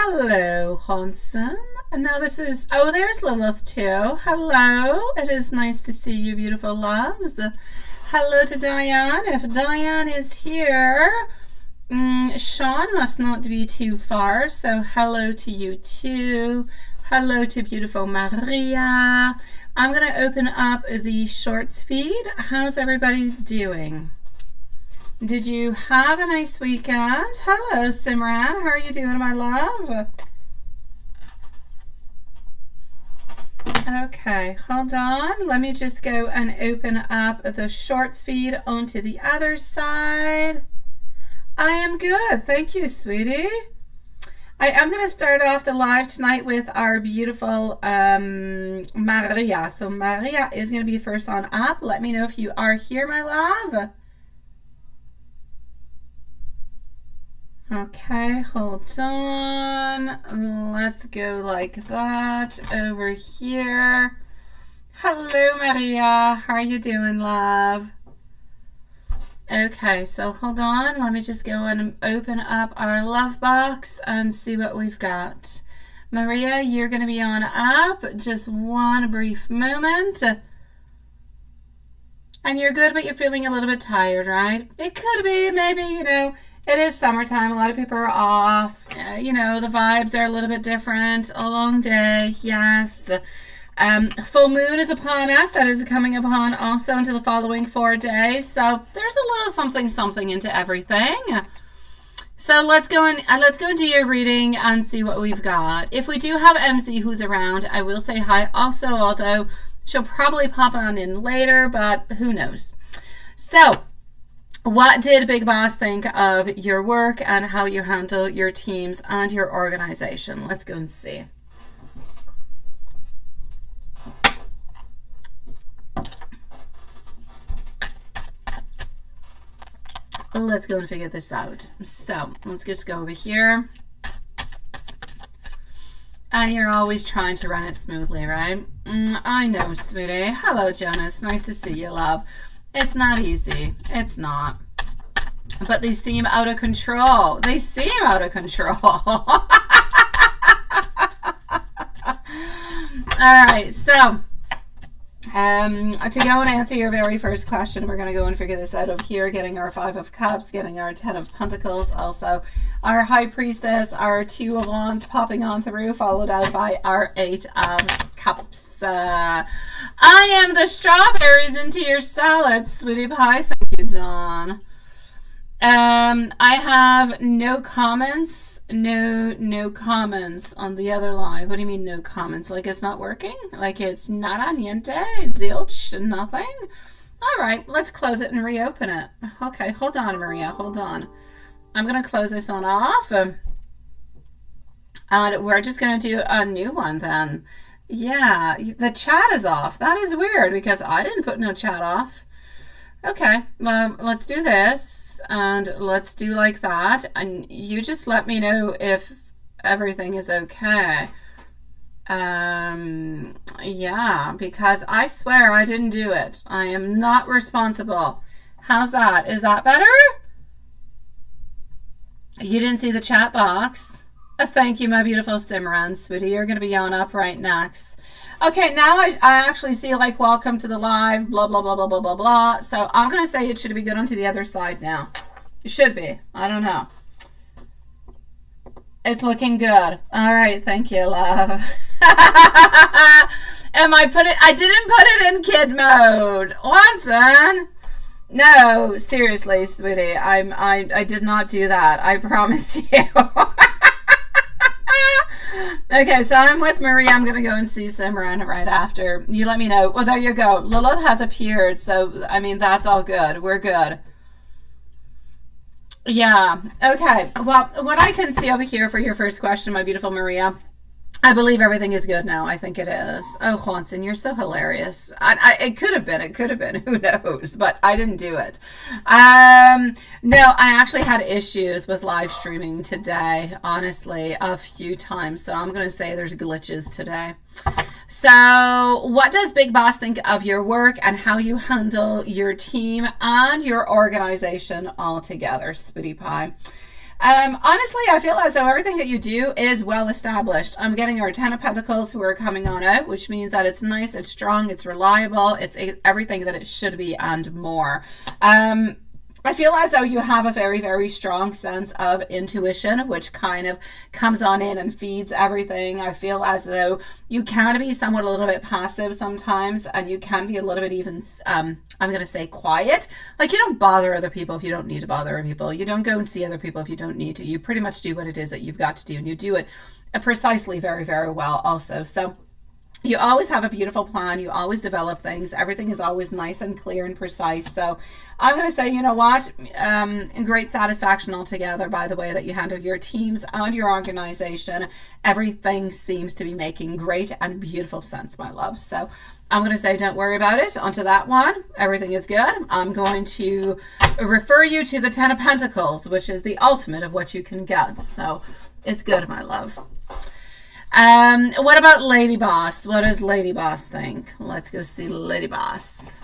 Hello, Hanson. And now this is, oh, there's Lilith too. Hello. It is nice to see you, beautiful loves. Hello to Diane. If Diane is here, Sean must not be too far. So hello to you too. Hello to beautiful Maria. I'm going to open up the shorts feed. How's everybody doing? Did you have a nice weekend? Hello, Simran. How are you doing, my love? Okay, hold on. Let me just go and open up the shorts feed onto the other side. I am good. Thank you, sweetie. I am going to start off the live tonight with our beautiful Maria. So Maria is going to be first on up. Let me know if you are here, my love. Okay, hold on. Let's go like that over here. Hello, Maria. How are you doing, love? Okay, so hold on. Let me just go and open up our love box and see what we've got. Maria, you're going to be on up. Just one brief moment. And you're good, but you're feeling a little bit tired, right? It could be, maybe, you know, it is summertime. A lot of people are off. You know, the vibes are a little bit different. A long day, yes. Full moon is upon us. That is coming upon also into the following 4 days. So there's a little something into everything. So let's go and do your reading and see what we've got. If we do have MC who's around, I will say hi also, although she'll probably pop on in later, but who knows. So what did Big Boss think of your work and how you handle your teams and your organization? Let's go and see. Let's go and figure this out. So let's just go over here. And you're always trying to run it smoothly, right? I know, sweetie. Hello, Jonas. Nice to see you, love. It's not easy. It's not. But they seem out of control. They seem out of control. All right, so to go and answer your very first question, we're going to go and figure this out over here, getting our 5 of Cups, getting our 10 of Pentacles, also our High Priestess, our 2 of Wands popping on through, followed out by our 8 of Cups. I am the strawberries into your salad, sweetie pie. Thank you, Dawn. I have no comments, no comments on the other live. What do you mean no comments? Like it's not working? Like it's nada, niente, zilch, nothing? All right, let's close it and reopen it. Okay, hold on, Maria, hold on. I'm going to close this on off. And we're just going to do a new one then. Yeah, the chat is off. That is weird because I didn't put no chat off. Okay, let's do this and let's do like that. And you just let me know if everything is okay. Yeah, because I swear I didn't do it. I am not responsible. How's that? Is that better? You didn't see the chat box? Thank you, my beautiful Simran, sweetie. You're going to be on up right next. Okay, now I actually see like welcome to the live, blah, blah, blah, blah, blah, blah, blah. So I'm going to say it should be good onto the other side now. It should be. I don't know. It's looking good. All right, thank you, love. I didn't put it in kid mode. Watson. No, seriously, sweetie. I did not do that. I promise you. Okay, so I'm with Maria. I'm going to go and see Simran right after. You let me know. Well, there you go. Lilith has appeared. So, I mean, that's all good. We're good. Yeah. Okay. Well, what I can see over here for your first question, my beautiful Maria, I believe everything is good now. I think it is. Oh, Juanson, you're so hilarious. It could have been. It could have been. Who knows? But I didn't do it. No, I actually had issues with live streaming today, honestly, a few times. So I'm going to say there's glitches today. So what does Big Boss think of your work and how you handle your team and your organization all together, Spitty Pie? Honestly, I feel as though everything that you do is well established. I'm getting our Ten of Pentacles who are coming on out, which means that it's nice, it's strong, it's reliable, it's everything that it should be and more. I feel as though you have a very, very strong sense of intuition, which kind of comes on in and feeds everything. I feel as though you can be somewhat a little bit passive sometimes, and you can be a little bit even, I'm going to say quiet. Like, you don't bother other people if you don't need to bother other people. You don't go and see other people if you don't need to. You pretty much do what it is that you've got to do, and you do it precisely very, very well also. So you always have a beautiful plan. You always develop things. Everything is always nice and clear and precise. So I'm going to say, you know what, great satisfaction altogether by the way that you handle your teams and your organization. Everything seems to be making great and beautiful sense, my love. So I'm going to say, don't worry about it. Onto that one. Everything is good. I'm going to refer you to the Ten of Pentacles, which is the ultimate of what you can get. So it's good, my love. What about Lady Boss? What does Lady Boss think? Let's go see Lady Boss.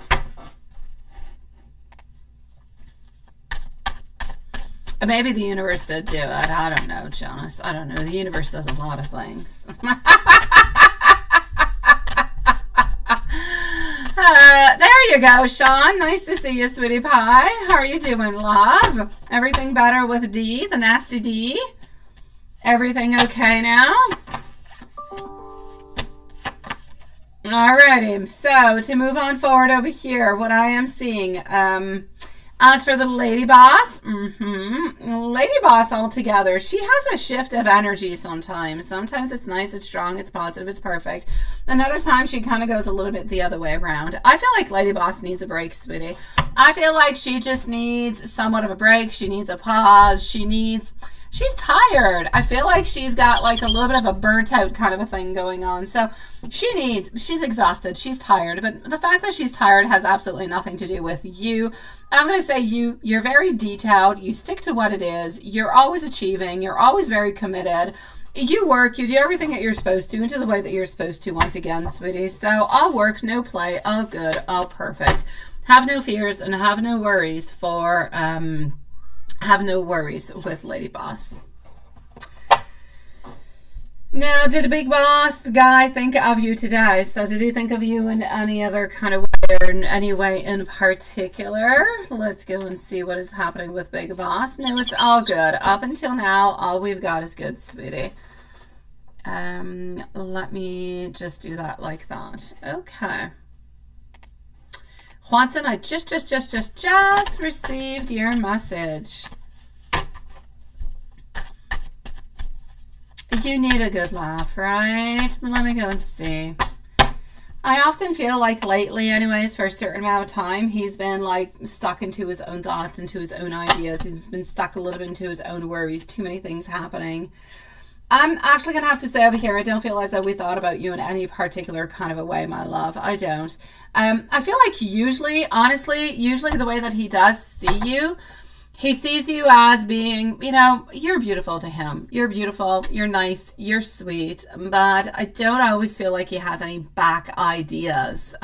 Maybe the universe did do it. I don't know, Jonas. I don't know. The universe does a lot of things. There you go, Sean. Nice to see you, sweetie pie. How are you doing, love? Everything better with D, the nasty D? Everything okay now? Alrighty, so to move on forward over here, what I am seeing, as for the Lady Boss, Lady Boss altogether, she has a shift of energy sometimes. Sometimes it's nice, it's strong, it's positive, it's perfect. Another time she kind of goes a little bit the other way around. I feel like Lady Boss needs a break, sweetie. I feel like she just needs somewhat of a break. She needs a pause. She's tired. I feel like she's got like a little bit of a burnt out kind of a thing going on. So she's exhausted. She's tired. But the fact that she's tired has absolutely nothing to do with you. I'm going to say you're very detailed. You stick to what it is. You're always achieving. You're always very committed. You work. You do everything that you're supposed to into the way that you're supposed to once again, sweetie. So all work, no play, all good, all perfect. Have no fears and have no worries for... have no worries with Lady Boss. Now, did a big boss guy think of you today? So did he think of you in any other kind of way or in any way in particular? Let's go and see what is happening with Big Boss. No, it's all good. Up until now, all we've got is good, sweetie. Let me just do that like that. Okay. Watson, I just received your message. You need a good laugh, right? Let me go and see. I often feel like lately, anyways, for a certain amount of time, he's been like stuck into his own thoughts, into his own ideas. He's been stuck a little bit into his own worries. Too many things happening. I'm actually going to have to say over here, I don't feel as though we thought about you in any particular kind of a way, my love. I don't. I feel like usually, honestly, the way that he does see you, he sees you as being, you know, you're beautiful to him. You're beautiful, you're nice, you're sweet, but I don't always feel like he has any back ideas.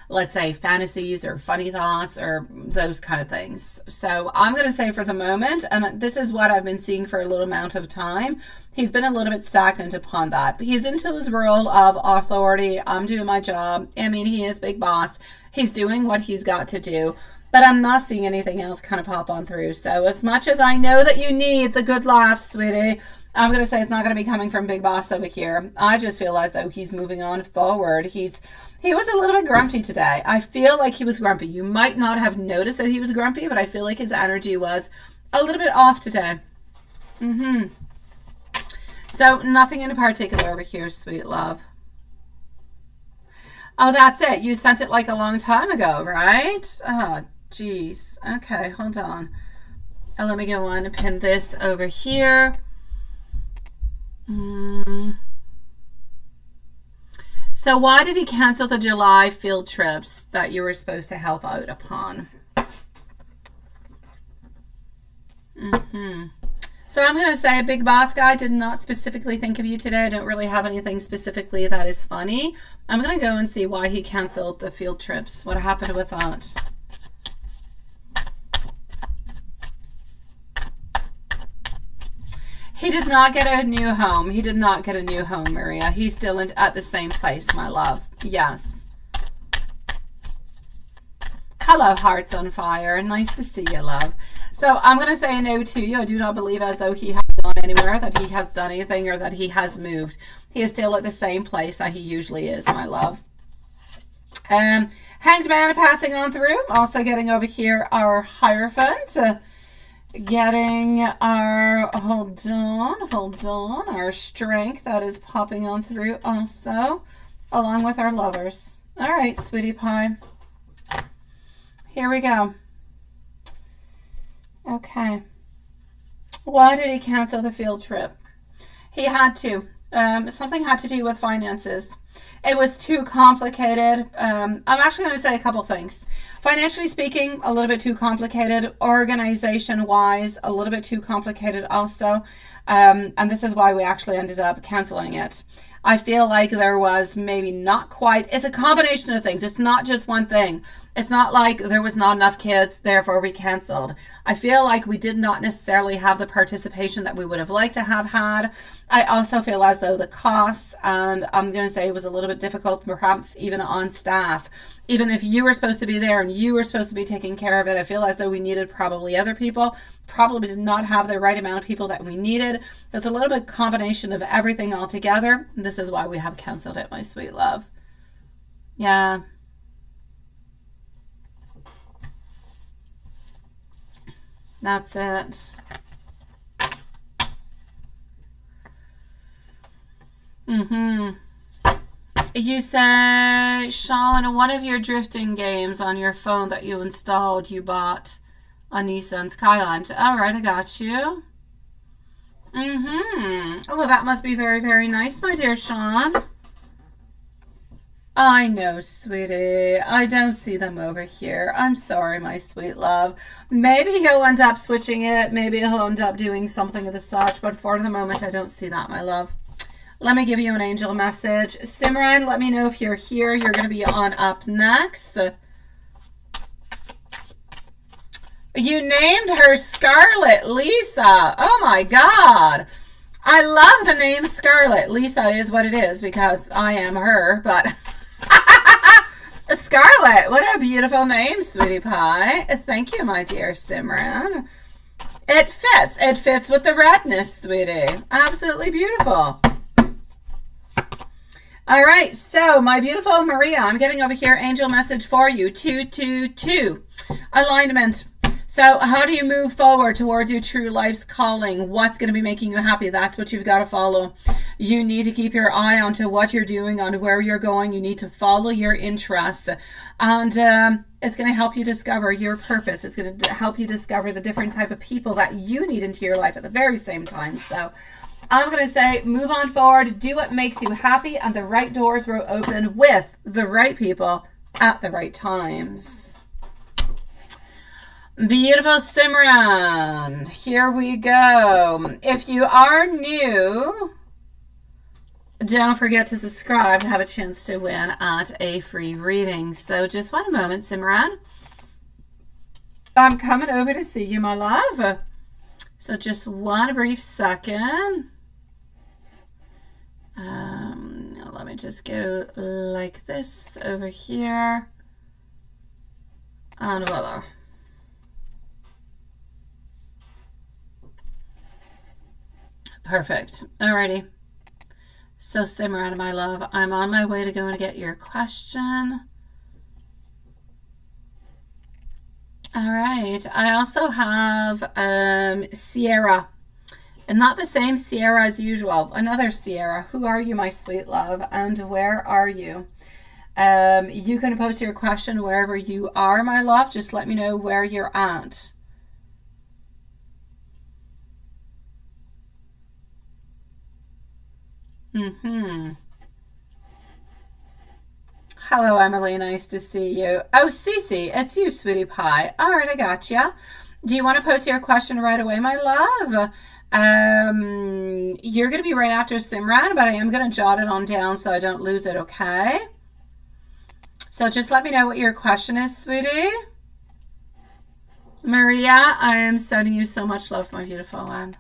Let's say fantasies or funny thoughts or those kind of things. So I'm going to say for the moment, and this is what I've been seeing for a little amount of time, he's been a little bit stagnant upon that. He's into his role of authority. I'm doing my job. I mean, he is big boss. He's doing what he's got to do. But I'm not seeing anything else kind of pop on through. So as much as I know that you need the good laughs, sweetie, I'm going to say it's not going to be coming from Big Boss over here. I just feel as though he's moving on forward. He was a little bit grumpy today. I feel like he was grumpy. You might not have noticed that he was grumpy, but I feel like his energy was a little bit off today. So nothing in particular over here, sweet love. Oh, that's it. You sent it like a long time ago, right? Oh, geez. Okay, hold on. Let me go on and pin this over here. So why did he cancel the July field trips that you were supposed to help out upon? So I'm going to say Big Boss guy did not specifically think of you today. I don't really have anything specifically that is funny. I'm going to go and see why he canceled the field trips. What happened with that? He did not get a new home. He did not get a new home, Maria. He's still at the same place, my love. Yes. Hello, hearts on fire. Nice to see you, love. So I'm going to say no to you. I do not believe as though he has gone anywhere, that he has done anything, or that he has moved. He is still at the same place that he usually is, my love. Hanged Man passing on through. Also getting over here our Hierophant. Getting our, hold on, our Strength that is popping on through also, along with our Lovers. All right, sweetie pie. Here we go. Okay. Why did he cancel the field trip? He had to. Something had to do with finances. It was too complicated. I'm actually going to say a couple things. Financially speaking, a little bit too complicated. Organization-wise, a little bit too complicated also. And this is why we actually ended up canceling it. I feel like there was maybe not quite, it's a combination of things. It's not just one thing. It's not like there was not enough kids, therefore we canceled. I feel like we did not necessarily have the participation that we would have liked to have had. I also feel as though the costs, and I'm going to say it was a little bit difficult, perhaps even on staff. Even if you were supposed to be there and you were supposed to be taking care of it, I feel as though we needed probably other people. Probably did not have the right amount of people that we needed. It's a little bit combination of everything all together. This is why we have canceled it, my sweet love. Yeah. That's it. You said, Sean, one of your drifting games on your phone that you installed, you bought on Nissan Skyline. All right, I got you. Oh, well, that must be very, very nice, my dear Sean. I know, sweetie. I don't see them over here. I'm sorry, my sweet love. Maybe he'll end up switching it. Maybe he'll end up doing something of the such, but for the moment, I don't see that, my love. Let me give you an angel message. Simran, let me know if you're here. You're going to be on up next. You named her Scarlet Lisa. Oh my God. I love the name Scarlet. Lisa is what it is because I am her, but Scarlet, what a beautiful name, sweetie pie. Thank you, my dear Simran. It fits. It fits with the redness, sweetie. Absolutely beautiful. All right, so my beautiful Maria, I'm getting over here, angel message for you, 222, alignment. So how do you move forward towards your true life's calling? What's going to be making you happy? That's what you've got to follow. You need to keep your eye onto what you're doing, on where you're going. You need to follow your interests. And it's going to help you discover your purpose. It's going to help you discover the different type of people that you need into your life at the very same time. So I'm going to say move on forward, do what makes you happy, and the right doors will open with the right people at the right times. Beautiful Simran, here we go. If you are new, don't forget to subscribe to have a chance to win at a free reading. So just one moment, Simran. I'm coming over to see you, my love. So just one brief second. Let me just go like this over here. And voila. Perfect. Alrighty. So Simran, my love, I'm on my way to go and get your question. All right. I also have Sierra. And not the same Sierra as usual. Another Sierra. Who are you, my sweet love? And where are you? You can post your question wherever you are, my love. Just let me know where you're at. Hello, Emily. Nice to see you. Oh, Cece, it's you, sweetie pie. All right, I got you. Do you want to post your question right away, my love? You're going to be right after Simran, but I am going to jot it on down so I don't lose it, okay? So just let me know what your question is, sweetie. Maria, I am sending you so much love, my beautiful one.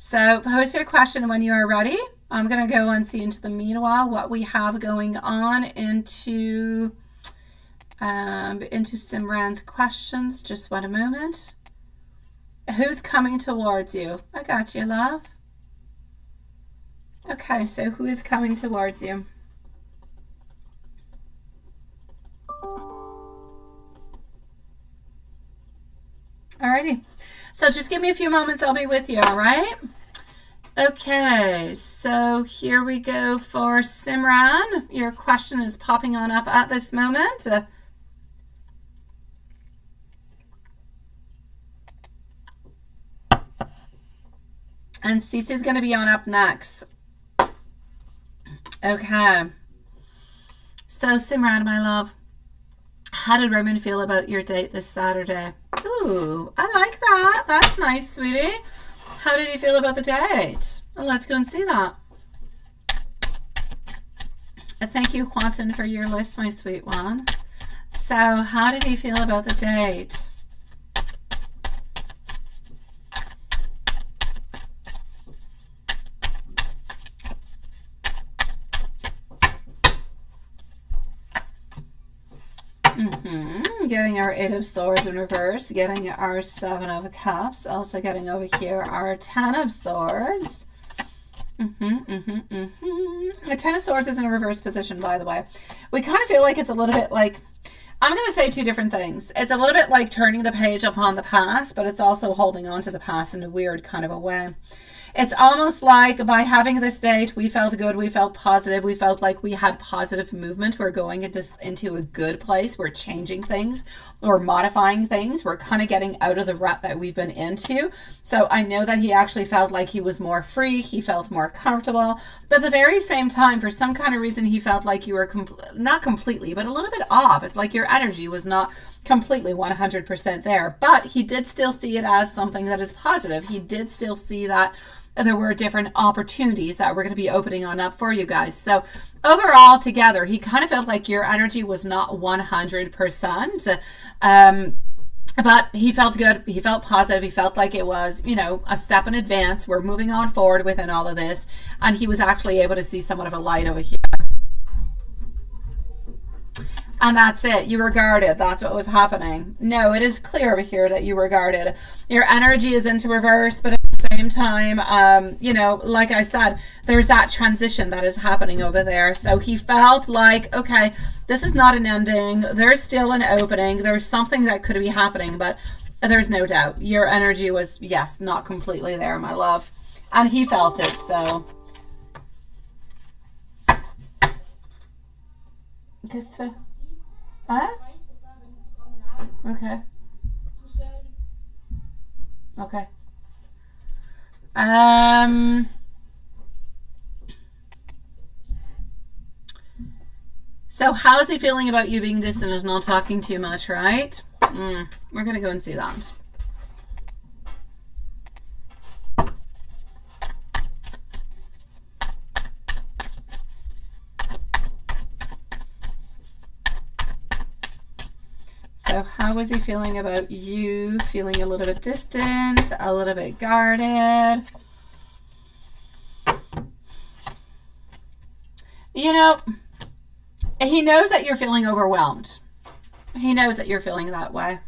So post your question when you are ready. I'm going to go and see into the meanwhile what we have going on into Simran's questions. Just one moment. Who's coming towards you? I got you, love. Okay, so who is coming towards you? Alrighty. So just give me a few moments. I'll be with you, all right? Okay, so here we go for Simran. Your question is popping on up at this moment. And Cece's going to be on up next. Okay. So Simran, my love, how did Roman feel about your date this Saturday? Ooh, I like that. That's nice, sweetie. How did he feel about the date? Well, let's go and see that. Thank you, Juanson, for your list, my sweet one. So, how did he feel about the date? Getting our 8 of Swords in reverse, getting our 7 of Cups, also getting over here our 10 of Swords. The 10 of Swords is in a reverse position, by the way. We kind of feel like it's a little bit like, I'm going to say two different things. It's a little bit like turning the page upon the past, but it's also holding on to the past in a weird kind of a way. It's almost like by having this date, we felt good, we felt positive, we felt like we had positive movement. We're going into a good place. We're changing things, we're modifying things. We're kind of getting out of the rut that we've been into. So I know that he actually felt like he was more free. He felt more comfortable. But at the very same time, for some kind of reason, he felt like you were not completely, but a little bit off. It's like your energy was not completely 100% there. But he did still see it as something that is positive. He did still see that there were different opportunities that were going to be opening on up for you guys. So overall together, he kind of felt like your energy was not 100%. But he felt good. He felt positive. He felt like it was, you know, a step in advance. We're moving on forward within all of this. And he was actually able to see somewhat of a light over here. And that's it. You were guarded. That's what was happening. No, it is clear over here that you were guarded. Your energy is into reverse, but at the same time, you know, like I said, there's that transition that is happening over there. So he felt like, okay, this is not an ending. There's still an opening. There's something that could be happening, but there's no doubt. Your energy was, yes, not completely there, my love. And he felt it, so. Huh? Okay. Okay. So how is he feeling about you being distant and not talking too much, right? We're going to go and see that. So how is he feeling about you? Feeling a little bit distant, a little bit guarded. You know, he knows that you're feeling overwhelmed. He knows that you're feeling that way.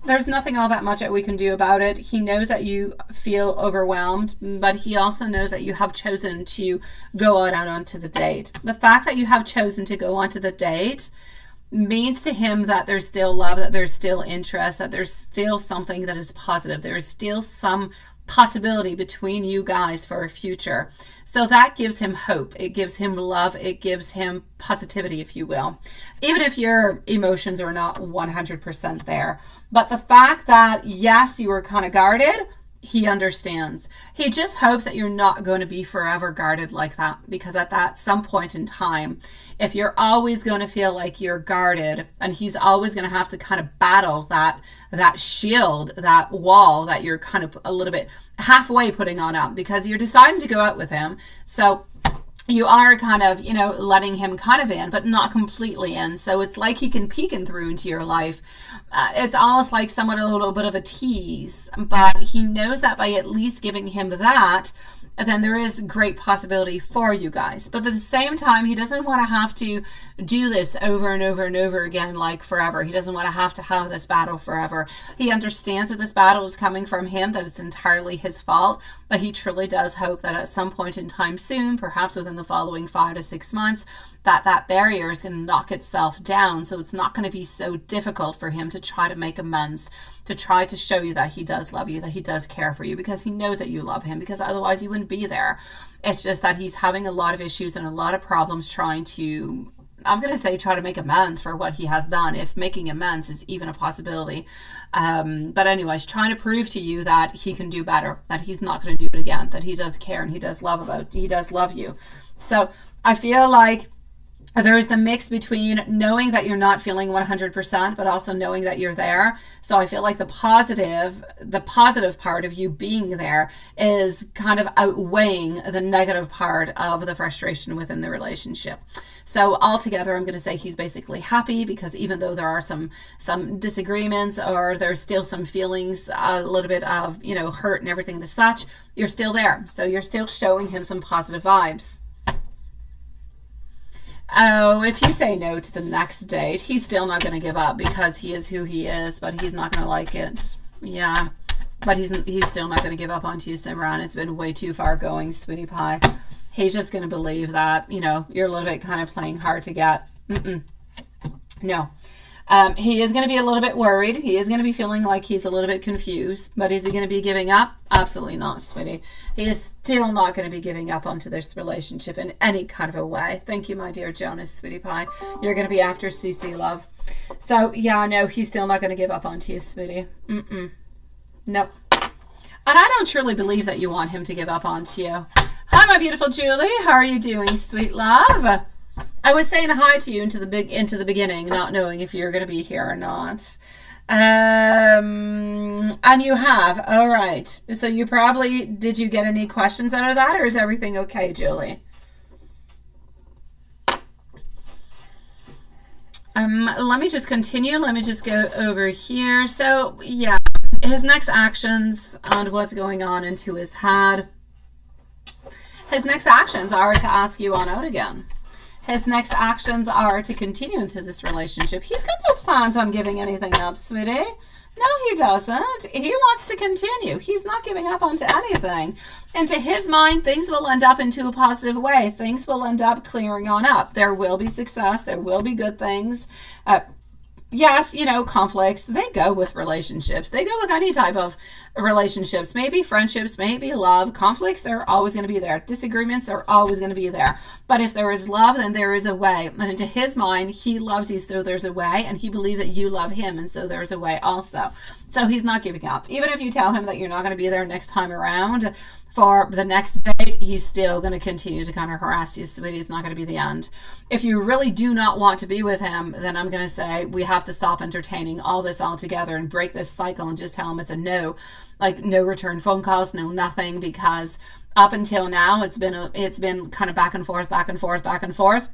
There's nothing all that much that we can do about it. He knows that you feel overwhelmed, but he also knows that you have chosen to go out onto the date. The fact that you have chosen to go onto the date means to him that there's still love, that there's still interest, that there's still something that is positive. There is still some possibility between you guys for a future. So that gives him hope. It gives him love. It gives him positivity, if you will, even if your emotions are not 100% there. But the fact that, yes, you were kind of guarded, he understands. He just hopes that you're not going to be forever guarded like that, because at that some point in time, if you're always going to feel like you're guarded, and he's always going to have to kind of battle that shield, that wall that you're kind of a little bit halfway putting on up, because you're deciding to go out with him. So you are kind of, you know, letting him kind of in, but not completely in. So it's like he can peek in through into your life. It's almost like somewhat a little bit of a tease, but he knows that by at least giving him that, then there is great possibility for you guys. But at the same time, he doesn't want to have to do this over and over and over again, like forever. He doesn't want to have this battle forever. He understands that this battle is coming from him, that it's entirely his fault, but he truly does hope that at some point in time soon, perhaps within the following 5 to 6 months, that barrier is going to knock itself down. So it's not going to be so difficult for him to try to make amends, to try to show you that he does love you, that he does care for you, because he knows that you love him, because otherwise you wouldn't be there. It's just that he's having a lot of issues and a lot of problems trying to, I'm going to say, try to make amends for what he has done, if making amends is even a possibility. But anyways, trying to prove to you that he can do better, that he's not going to do it again, that he does care and he does love you. So I feel like there's the mix between knowing that you're not feeling 100%, but also knowing that you're there. So I feel like the positive part of you being there is kind of outweighing the negative part of the frustration within the relationship. So altogether, I'm going to say he's basically happy, because even though there are some disagreements, or there's still some feelings, a little bit of, you know, hurt and everything as such, you're still there. So you're still showing him some positive vibes. Oh, if you say no to the next date, he's still not going to give up, because he is who he is, but he's not going to like it. Yeah, but he's still not going to give up on you, Simran. It's been way too far going, sweetie pie. He's just going to believe that, you know, you're a little bit kind of playing hard to get. No. He is going to be a little bit worried. He is going to be feeling like he's a little bit confused. But is he going to be giving up? Absolutely not, sweetie. He is still not going to be giving up onto this relationship in any kind of a way. Thank you, my dear Jonas, sweetie pie. You're going to be after CC, love. So, yeah, no, he's still not going to give up onto you, sweetie. Nope. And I don't truly believe that you want him to give up onto you. Hi, my beautiful Julie. How are you doing, sweet love? I was saying hi to you into the beginning, not knowing if you're going to be here or not. And you have. All right. So you probably, did you get any questions out of that, or is everything okay, Julie? Let me just continue. Let me just go over here. So yeah, his next actions and what's going on into his head. His next actions are to ask you on out again. His next actions are to continue into this relationship. He's got no plans on giving anything up, sweetie. No, he doesn't. He wants to continue. He's not giving up onto anything. And to his mind, things will end up into a positive way. Things will end up clearing on up. There will be success. There will be good things. Yes, you know, conflicts, they go with relationships. They go with any type of relationships, maybe friendships, maybe love. Conflicts, they're always going to be there. Disagreements, they're always going to be there. But if there is love, then there is a way. And into his mind, he loves you, so there's a way. And he believes that you love him, and so there's a way also. So he's not giving up. Even if you tell him that you're not going to be there next time around, for the next date, he's still going to continue to kind of harass you, sweetie. It's not going to be the end. If you really do not want to be with him, then I'm going to say we have to stop entertaining all this altogether and break this cycle and just tell him it's a no. Like no return phone calls, no nothing, because up until now it's been kind of back and forth, back and forth, back and forth.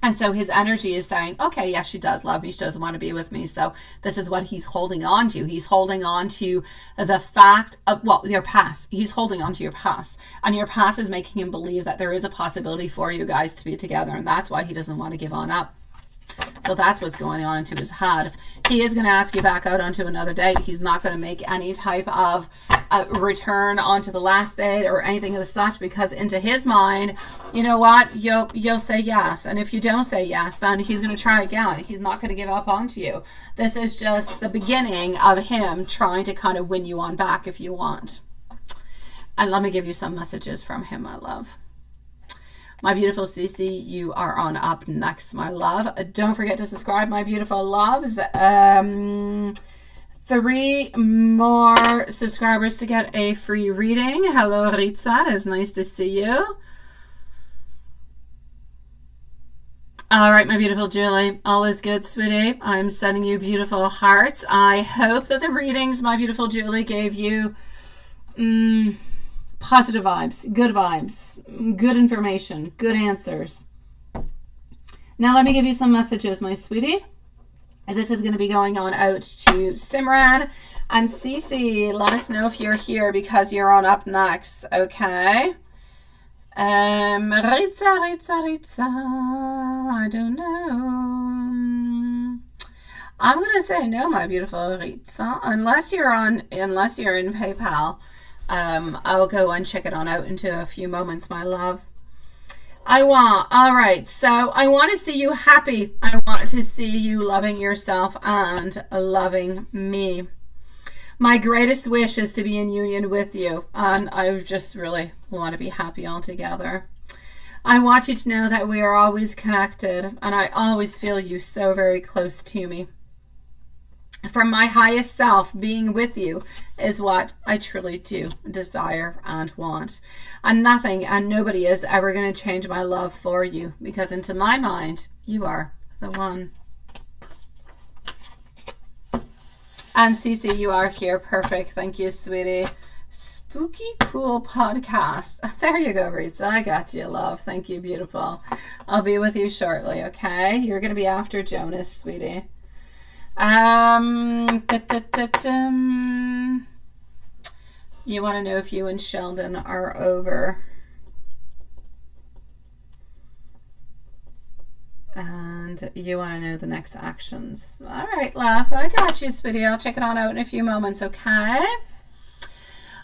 And so his energy is saying, okay, yes, she does love me. She doesn't want to be with me. So this is what he's holding on to. He's holding on to the fact of, well, your past. He's holding on to your past. And your past is making him believe that there is a possibility for you guys to be together. And that's why he doesn't want to give on up. So that's what's going on into his head. He is going to ask you back out onto another date. He's not going to make any type of return onto the last date or anything of such, because into his mind, you know what, you'll say yes. And if you don't say yes, then he's going to try again. He's not going to give up onto you. This is just the beginning of him trying to kind of win you on back if you want. And let me give you some messages from him, my love. My beautiful Cece, you are on up next, my love. Don't forget to subscribe, my beautiful loves. 3 more subscribers to get a free reading. Hello, Ritza. It's nice to see you. All right, my beautiful Julie. All is good, sweetie. I'm sending you beautiful hearts. I hope that the readings, my beautiful Julie, gave you positive vibes, good information, good answers. Now let me give you some messages, my sweetie. This is going to be going on out to Simran and Cece. Let us know if you're here because you're on up next, okay? Ritza, I don't know. I'm going to say no, my beautiful Ritza, unless you're in PayPal. I'll go and check it on out into a few moments, my love. All right, so I want to see you happy. I want to see you loving yourself and loving me. My greatest wish is to be in union with you, and I just really want to be happy all together. I want you to know that we are always connected, and I always feel you so very close to me. From my highest self, being with you is what I truly do desire and want. And nothing and nobody is ever going to change my love for you, because into my mind, you are the one. And Cece, you are here. Perfect. Thank you, sweetie. Spooky cool podcast. There you go, Rita. I got you, love. Thank you, beautiful. I'll be with you shortly, okay? You're going to be after Jonas, sweetie. You want to know if you and Sheldon are over. And you want to know the next actions. All right, love. I got you, sweetie. I'll check it on out in a few moments, okay?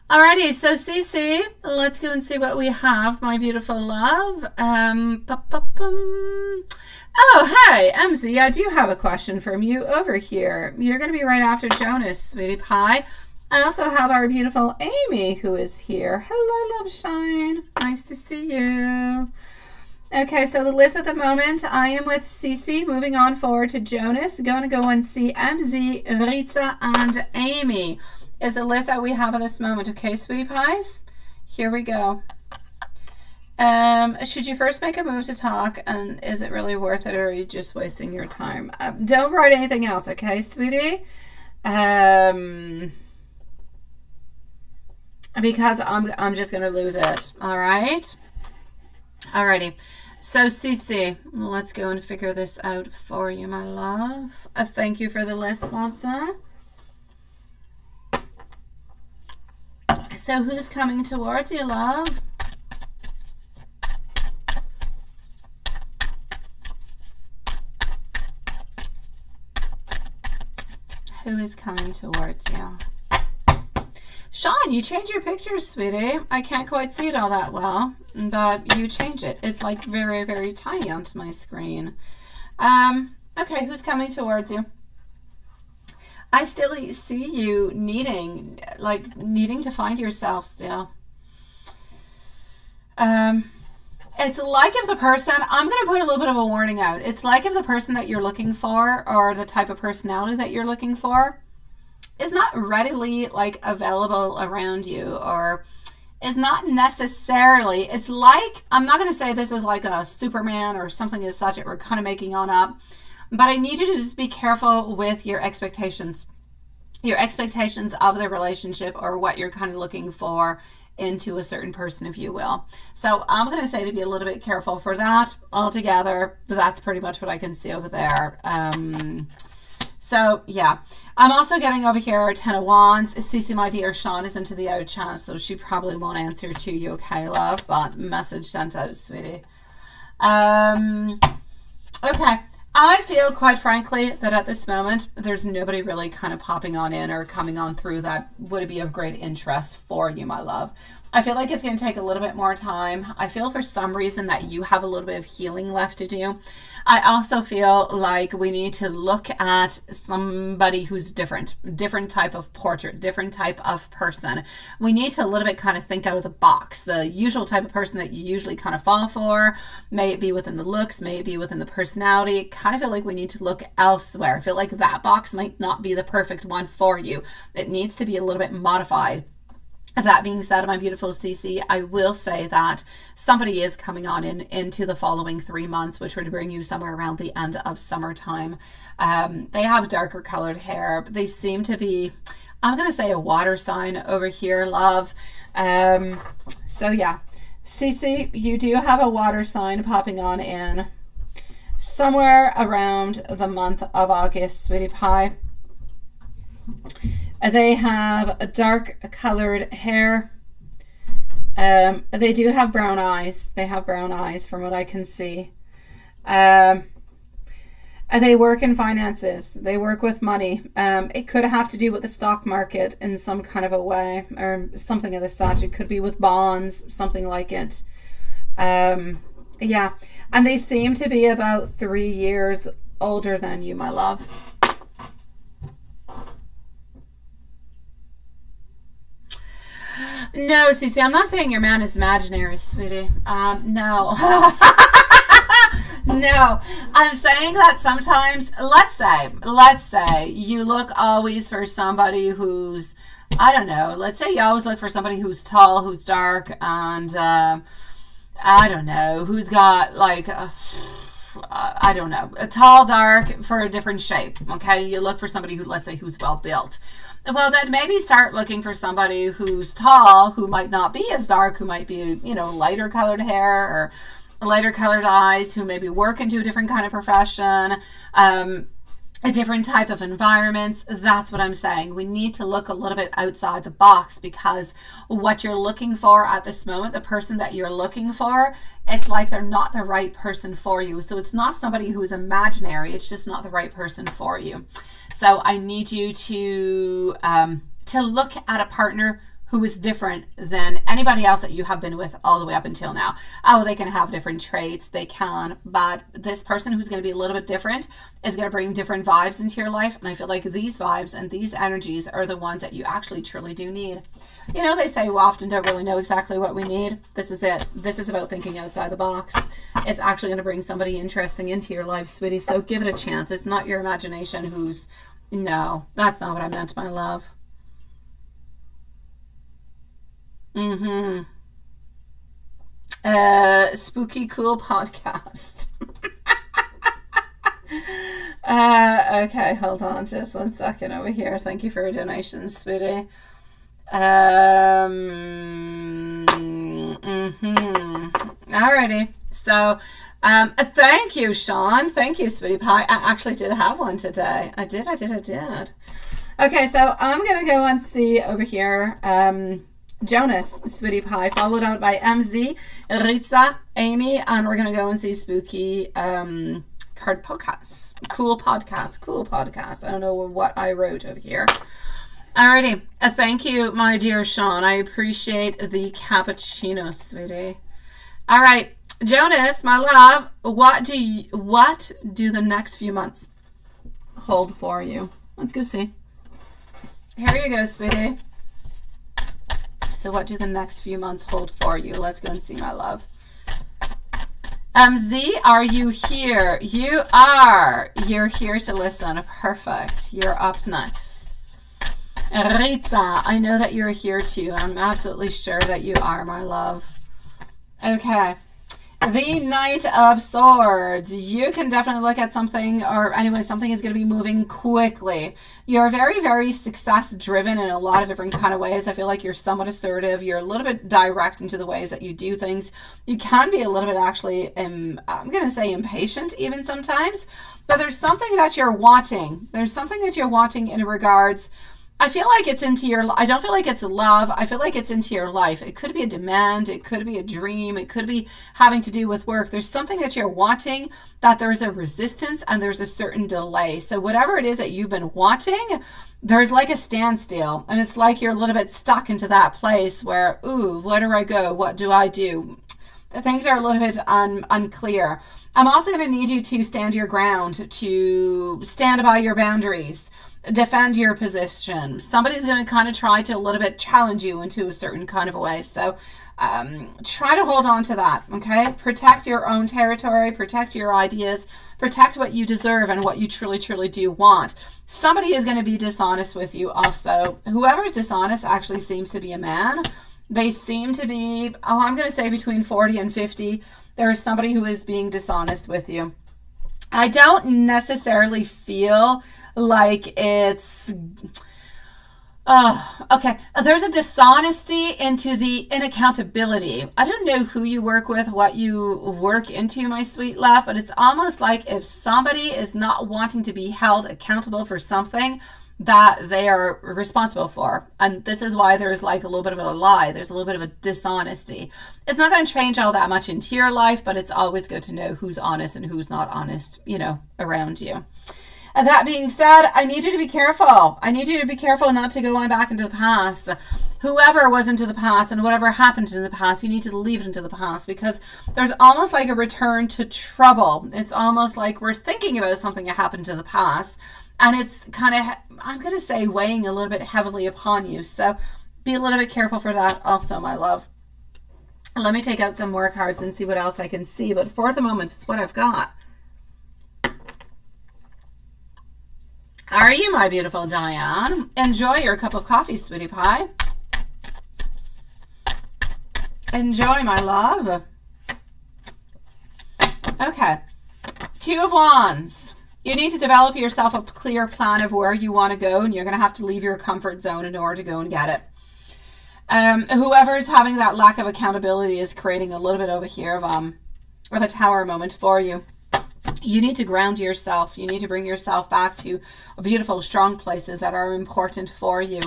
Alrighty, so Cece, let's go and see what we have, my beautiful love. Oh, hey, MZ, I do have a question from you over here. You're going to be right after Jonas, sweetie pie. I also have our beautiful Amy who is here. Hello, love shine. Nice to see you. Okay, so the list at the moment, I am with Cece, moving on forward to Jonas. Going to go and see MZ, Ritza, and Amy is the list that we have at this moment. Okay, sweetie pies, here we go. Should you first make a move to talk, and is it really worth it, or are you just wasting your time? Don't write anything else, okay, sweetie? Because I'm just gonna lose it. All right. Alrighty. So Cece, let's go and figure this out for you, my love. Thank you for the list, Watson. So who's coming towards you, love? Who is coming towards you? Sean, you change your pictures, sweetie. I can't quite see it all that well, but you change it. It's like very, very tiny onto my screen. Okay, who's coming towards you? I still see you needing to find yourself still. It's like if the person, I'm going to put a little bit of a warning out. It's like if the person that you're looking for, or the type of personality that you're looking for, is not readily available around you, or is not necessarily, it's like, I'm not going to say this is like a Superman or something as such that we're kind of making on up, but I need you to just be careful with your expectations of the relationship, or what you're kind of looking for into a certain person, if you will. So I'm going to say to be a little bit careful for that altogether, but that's pretty much what I can see over there. So yeah, I'm also getting over here 10 of Wands. Cece, my dear, Sean is into the out chat, so she probably won't answer to you, okay, love, but message sent out, sweetie. Okay, I feel, quite frankly, that at this moment, there's nobody really kind of popping on in or coming on through that would be of great interest for you, my love. I feel like it's going to take a little bit more time. I feel for some reason that you have a little bit of healing left to do. I also feel like we need to look at somebody who's different type of portrait, different type of person. We need to a little bit kind of think out of the box. The usual type of person that you usually kind of fall for, may it be within the looks, may it be within the personality, kind of feel like we need to look elsewhere. I feel like that box might not be the perfect one for you. It needs to be a little bit modified. That being said, my beautiful CC, I will say that somebody is coming on into the following 3 months, which would bring you somewhere around the end of summertime. They have darker colored hair, but they seem to be, I'm going to say a water sign over here, love. So yeah, Cece, you do have a water sign popping on in somewhere around the month of August, sweetie pie. They have dark colored hair. They do have brown eyes. They have brown eyes from what I can see. They work in finances. They work with money. It could have to do with the stock market in some kind of a way, or something of the such. It could be with bonds, something like it. Yeah. And they seem to be about 3 years older than you, my love. No, Cece, I'm not saying your man is imaginary, sweetie. No. No, I'm saying that sometimes, let's say you look always for somebody who's, I don't know, let's say you always look for somebody who's tall, who's dark, and I don't know, who's got like, I don't know, a tall, dark for a different shape, okay? You look for somebody who, let's say, who's well built. Well, then maybe start looking for somebody who's tall, who might not be as dark, who might be, you know, lighter colored hair or lighter colored eyes, who maybe work into a different kind of profession, a different type of environments. That's what I'm saying. We need to look a little bit outside the box, because what you're looking for at this moment, the person that you're looking for, it's like they're not the right person for you. So it's not somebody who is imaginary. It's just not the right person for you. So I need you to look at a partner who is different than anybody else that you have been with all the way up until now. Oh, they can have different traits, they can, but this person who's going to be a little bit different is going to bring different vibes into your life. And I feel like these vibes and these energies are the ones that you actually truly do need. You know, they say we often don't really know exactly what we need. This is it. This is about thinking outside the box. It's actually going to bring somebody interesting into your life, sweetie. So give it a chance. It's not your imagination who's, no, that's not what I meant, my love. Spooky cool podcast. Okay, hold on just 1 second over here. Thank you for your donation, sweetie. Alrighty. So thank you, Sean. Thank you, sweetie pie. I actually did have one today. I did. Okay, so I'm gonna go and see over here Jonas, sweetie pie, followed out by MZ, Ritza, Amy, and we're going to go and see spooky card podcasts. Cool podcast. I don't know what I wrote over here. Alrighty. Thank you, my dear Sean. I appreciate the cappuccino, sweetie. All right. Jonas, my love, what do the next few months hold for you? Let's go see. Here you go, sweetie. So what do the next few months hold for you? Let's go and see, my love. Z, are you here? You are. You're here to listen. Perfect. You're up next. Ritza, I know that you're here too. I'm absolutely sure that you are, my love. Okay. The Knight of Swords. You can definitely look at something, or anyway, something is going to be moving quickly. You're very, very success driven in a lot of different kind of ways. I feel like you're somewhat assertive. You're a little bit direct into the ways that you do things. You can be a little bit actually, I'm going to say impatient even sometimes, but there's something that you're wanting. There's something that you're wanting in regards, I feel like it's into your, I don't feel like it's love. I feel like it's into your life. It could be a demand. It could be a dream. It could be having to do with work. There's something that you're wanting, that there's a resistance and there's a certain delay. So whatever it is that you've been wanting, there's like a standstill, and it's like you're a little bit stuck into that place where, ooh, where do I go? What do I do? The things are a little bit unclear. I'm also going to need you to stand your ground, to stand by your boundaries, defend your position. Somebody's going to kind of try to a little bit challenge you into a certain kind of a way. So try to hold on to that, okay? Protect your own territory, protect your ideas, protect what you deserve and what you truly, truly do want. Somebody is going to be dishonest with you also. Whoever's dishonest actually seems to be a man. They seem to be, I'm going to say between 40 and 50. There is somebody who is being dishonest with you. I don't necessarily feel like it's, Oh, okay. There's a dishonesty into the inaccountability. I don't know who you work with, what you work into, my sweet love, but it's almost like if somebody is not wanting to be held accountable for something that they are responsible for. And this is why there's like a little bit of a lie. There's a little bit of a dishonesty. It's not going to change all that much into your life, but it's always good to know who's honest and who's not honest, you know, around you. And that being said, I need you to be careful. I need you to be careful not to go on back into the past. Whoever was into the past and whatever happened in the past, you need to leave it into the past, because there's almost like a return to trouble. It's almost like we're thinking about something that happened to the past, and it's kind of, I'm going to say, weighing a little bit heavily upon you. So be a little bit careful for that also, my love. Let me take out some more cards and see what else I can see. But for the moment, it's what I've got. Are you, my beautiful Diane? Enjoy your cup of coffee, sweetie pie. Enjoy, my love. Okay. Two of Wands. You need to develop yourself a clear plan of where you want to go, and you're going to have to leave your comfort zone in order to go and get it. Whoever's having that lack of accountability is creating a little bit over here of a tower moment for you. You need to ground yourself. You need to bring yourself back to beautiful, strong places that are important for you.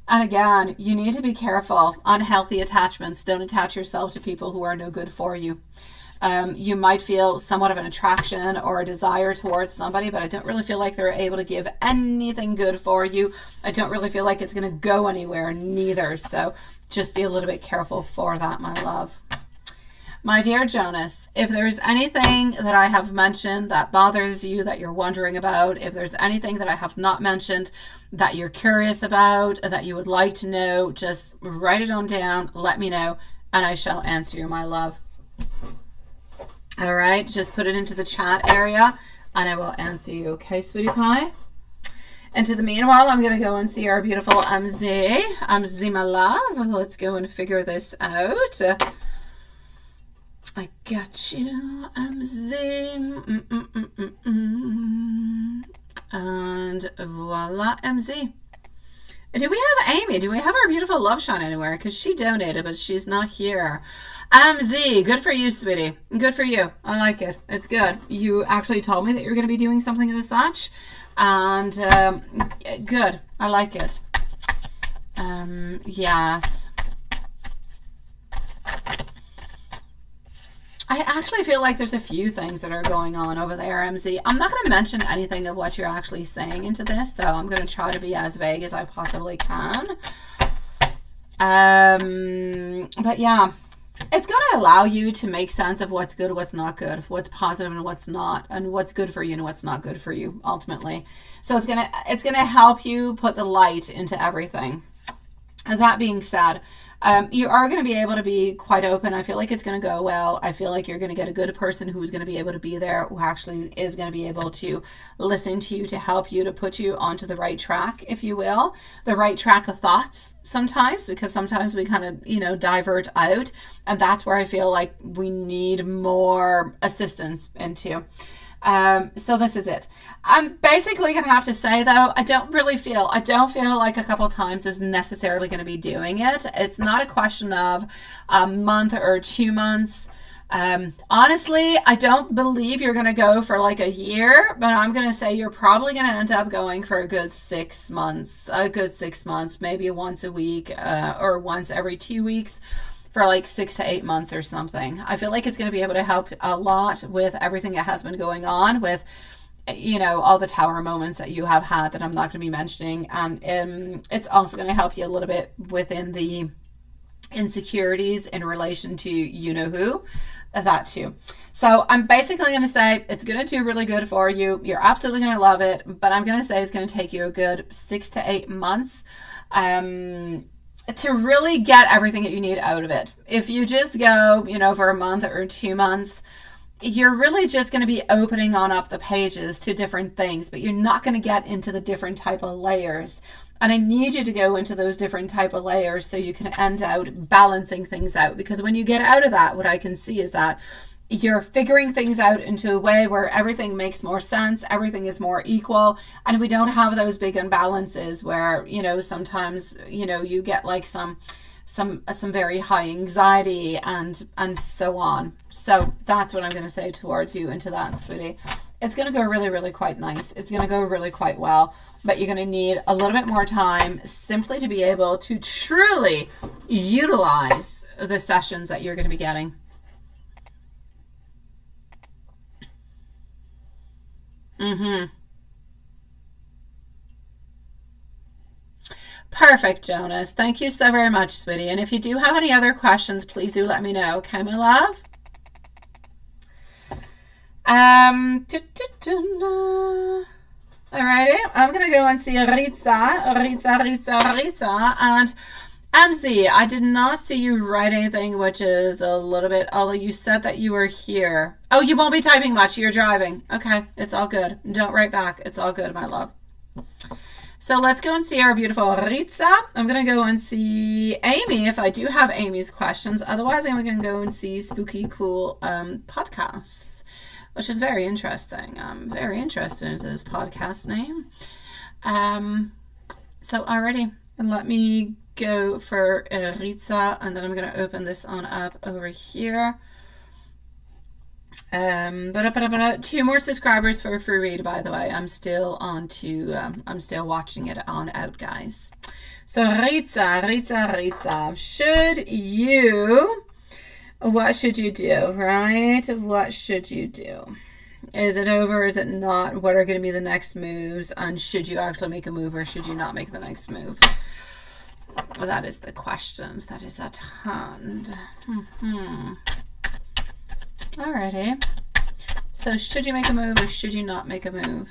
And again, you need to be careful. Unhealthy attachments. Don't attach yourself to people who are no good for you. You might feel somewhat of an attraction or a desire towards somebody, but I don't really feel like they're able to give anything good for you. I don't really feel like it's going to go anywhere neither. So just be a little bit careful for that, my love. My dear Jonas, if there's anything that I have mentioned that bothers you, that you're wondering about, if there's anything that I have not mentioned that you're curious about, that you would like to know, just write it on down, let me know, and I shall answer you, my love. All right, just put it into the chat area, and I will answer you, okay, sweetie pie? And to the meanwhile, I'm going to go and see our beautiful MZ. MZ, my love. Let's go and figure this out. I got you, MZ. And voila, MZ. Do we have Amy? Do we have our beautiful love shine anywhere? Because she donated, but she's not here. MZ, good for you, sweetie. Good for you. I like it. It's good. You actually told me that you're going to be doing something as such. And good. I like it. Yes. I actually feel like there's a few things that are going on over there, MZ. I'm not going to mention anything of what you're actually saying into this, so I'm going to try to be as vague as I possibly can. But yeah, it's going to allow you to make sense of what's good, what's not good, what's positive and what's not, and what's good for you and what's not good for you, ultimately. So it's going to help you put the light into everything. That being said, you are going to be able to be quite open. I feel like it's going to go well. I feel like you're going to get a good person who's going to be able to be there, who actually is going to be able to listen to you, to help you, to put you onto the right track, if you will, the right track of thoughts sometimes, because sometimes we kind of, you know, divert out. And that's where I feel like we need more assistance into. So this is it. I'm basically going to have to say, though, I don't feel like a couple times is necessarily going to be doing it. It's not a question of a month or 2 months. Honestly, I don't believe you're going to go for like a year, but I'm going to say you're probably going to end up going for a good 6 months, maybe once a week, or once every 2 weeks. For like 6 to 8 months or something. I feel like it's going to be able to help a lot with everything that has been going on with, you know, all the tower moments that you have had that I'm not going to be mentioning. And it's also going to help you a little bit within the insecurities in relation to you know who, that too. So I'm basically going to say it's going to do really good for you. You're absolutely going to love it, but I'm going to say it's going to take you a good 6 to 8 months. To really get everything that you need out of it. If you just go, you know, for a month or 2 months, you're really just going to be opening on up the pages to different things, but you're not going to get into the different type of layers. And I need you to go into those different type of layers so you can end out balancing things out. Because when you get out of that, what I can see is that you're figuring things out into a way where everything makes more sense, everything is more equal, and we don't have those big imbalances where, you know, sometimes, you know, you get like some very high anxiety and so on. So that's what I'm going to say towards you into that, sweetie. It's going to go really, really quite nice. It's going to go really quite well, but you're going to need a little bit more time simply to be able to truly utilize the sessions that you're going to be getting. Perfect, Jonas. Thank you so very much, sweetie. And if you do have any other questions, please do let me know. Okay, my love? Alrighty, I'm gonna go and see Ritza, and MZ. I did not see you write anything, which is a little bit, although you said that you were here. Oh, you won't be typing much. You're driving. Okay, it's all good. Don't write back. It's all good, my love. So let's go and see our beautiful Ritza. I'm going to go and see Amy if I do have Amy's questions. Otherwise, I'm going to go and see Spooky Cool podcasts, which is very interesting. I'm very interested into this podcast name. So already, let me go for Ritza, and then I'm going to open this on up over here. 2 more subscribers for a free read, by the way. I'm still on to I'm still watching it on out, guys. So Ritza, what should you do, right? What should you do? Is it over? Is it not? What are going to be the next moves? And should you actually make a move, or should you not make the next move? Well, that is the question that is at hand. Alrighty. So should you make a move, or should you not make a move?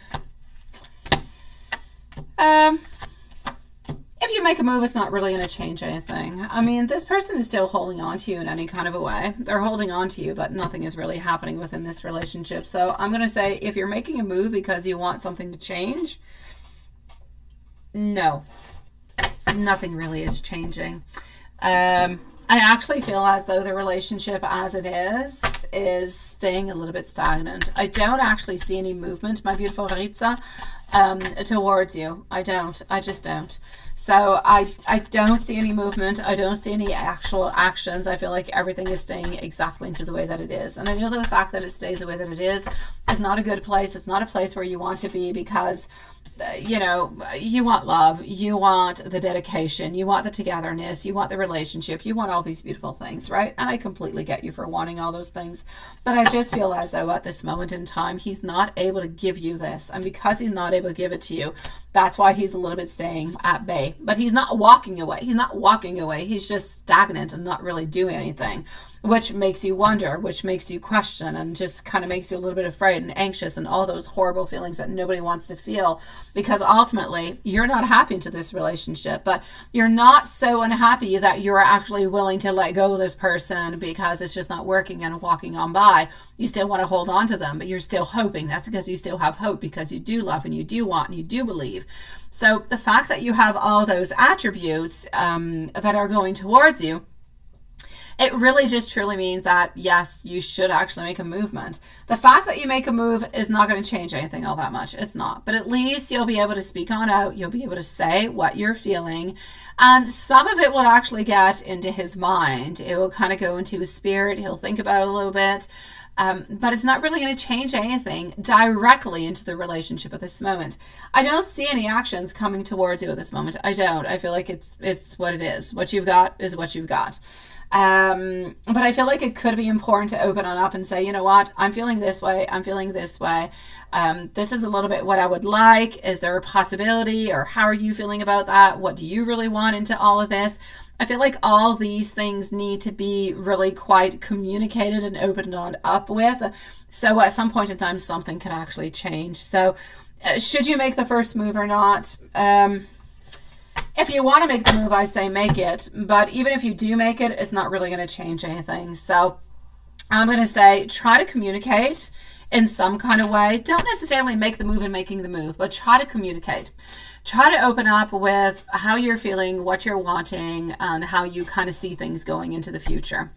If you make a move, it's not really going to change anything. I mean, this person is still holding on to you in any kind of a way. They're holding on to you, but nothing is really happening within this relationship. So I'm going to say, if you're making a move because you want something to change, no. Nothing really is changing. I actually feel as though the relationship as it is staying a little bit stagnant. I don't actually see any movement, my beautiful Ritza, towards you. I don't. I just don't. So I don't see any movement. I don't see any actual actions. I feel like everything is staying exactly into the way that it is. And I know that the fact that it stays the way that it is not a good place. It's not a place where you want to be, because you know, you want love, you want the dedication, you want the togetherness, you want the relationship, you want all these beautiful things, right? And I completely get you for wanting all those things. But I just feel as though at this moment in time, he's not able to give you this. And because he's not able to give it to you, that's why he's a little bit staying at bay. But he's not walking away. He's not walking away. He's just stagnant and not really doing anything, which makes you wonder, which makes you question, and just kind of makes you a little bit afraid and anxious and all those horrible feelings that nobody wants to feel, because ultimately you're not happy to this relationship, but you're not so unhappy that you're actually willing to let go of this person because it's just not working and walking on by. You still want to hold on to them, but you're still hoping. That's because you still have hope, because you do love and you do want and you do believe. So the fact that you have all those attributes that are going towards you, it really just truly means that, yes, you should actually make a movement. The fact that you make a move is not going to change anything all that much. It's not. But at least you'll be able to speak on out. You'll be able to say what you're feeling. And some of it will actually get into his mind. It will kind of go into his spirit. He'll think about it a little bit. But it's not really going to change anything directly into the relationship at this moment. I don't see any actions coming towards you at this moment. I don't. I feel like it's what it is. What you've got is what you've got. But I feel like it could be important to open on up and say, you know what, I'm feeling this way. I'm feeling this way. This is a little bit what I would like. Is there a possibility, or how are you feeling about that? What do you really want into all of this? I feel like all these things need to be really quite communicated and opened on up with. So at some point in time, something can actually change. So should you make the first move or not? If you want to make the move, I say make it. But even if you do make it, it's not really going to change anything. So I'm going to say try to communicate in some kind of way. Don't necessarily make the move in making the move, but try to communicate. Try to open up with how you're feeling, what you're wanting, and how you kind of see things going into the future.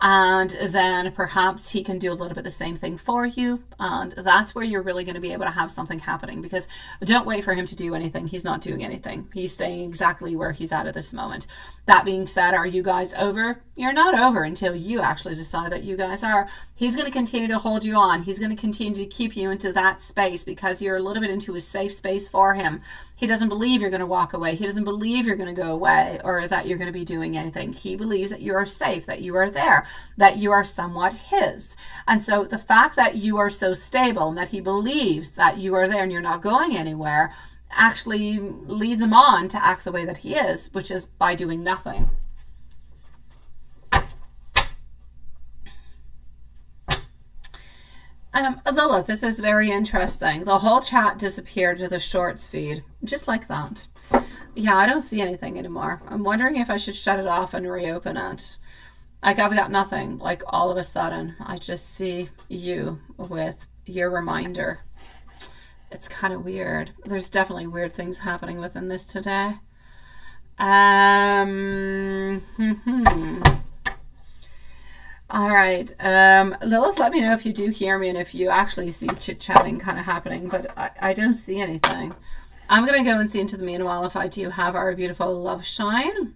And then perhaps he can do a little bit the same thing for you. And that's where you're really going to be able to have something happening, because don't wait for him to do anything. He's not doing anything. He's staying exactly where he's at this moment. That being said, are you guys over? You're not over until you actually decide that you guys are. He's going to continue to hold you on. He's going to continue to keep you into that space because you're a little bit into a safe space for him. He doesn't believe you're going to walk away. He doesn't believe you're going to go away or that you're going to be doing anything. He believes that you are safe, that you are there, that you are somewhat his. And so the fact that you are so stable and that he believes that you are there and you're not going anywhere actually leads him on to act the way that he is, which is by doing nothing. Lilith, this is very interesting. The whole chat disappeared to the shorts feed, just like that. Yeah, I don't see anything anymore. I'm wondering if I should shut it off and reopen it. Like, I've got nothing. Like, all of a sudden, I just see you with your reminder. It's kind of weird. There's definitely weird things happening within this today. All right. Lilith, let me know if you do hear me and if you actually see chit-chatting kind of happening, but I don't see anything. I'm going to go and see into the meanwhile if I do have our beautiful Love Shine,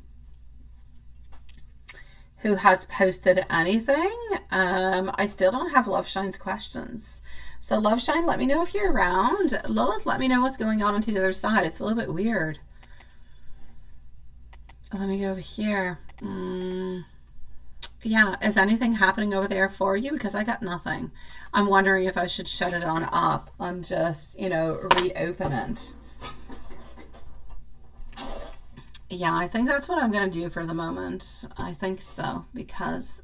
who has posted anything. I still don't have Love Shine's questions. So Love Shine, let me know if you're around. Lilith, let me know what's going on the other side. It's a little bit weird. Let me go over here. Yeah, is anything happening over there for you? Because I got nothing. I'm wondering if I should shut it on up and just, you know, reopen it. Yeah, I think that's what I'm going to do for the moment. I think so, because,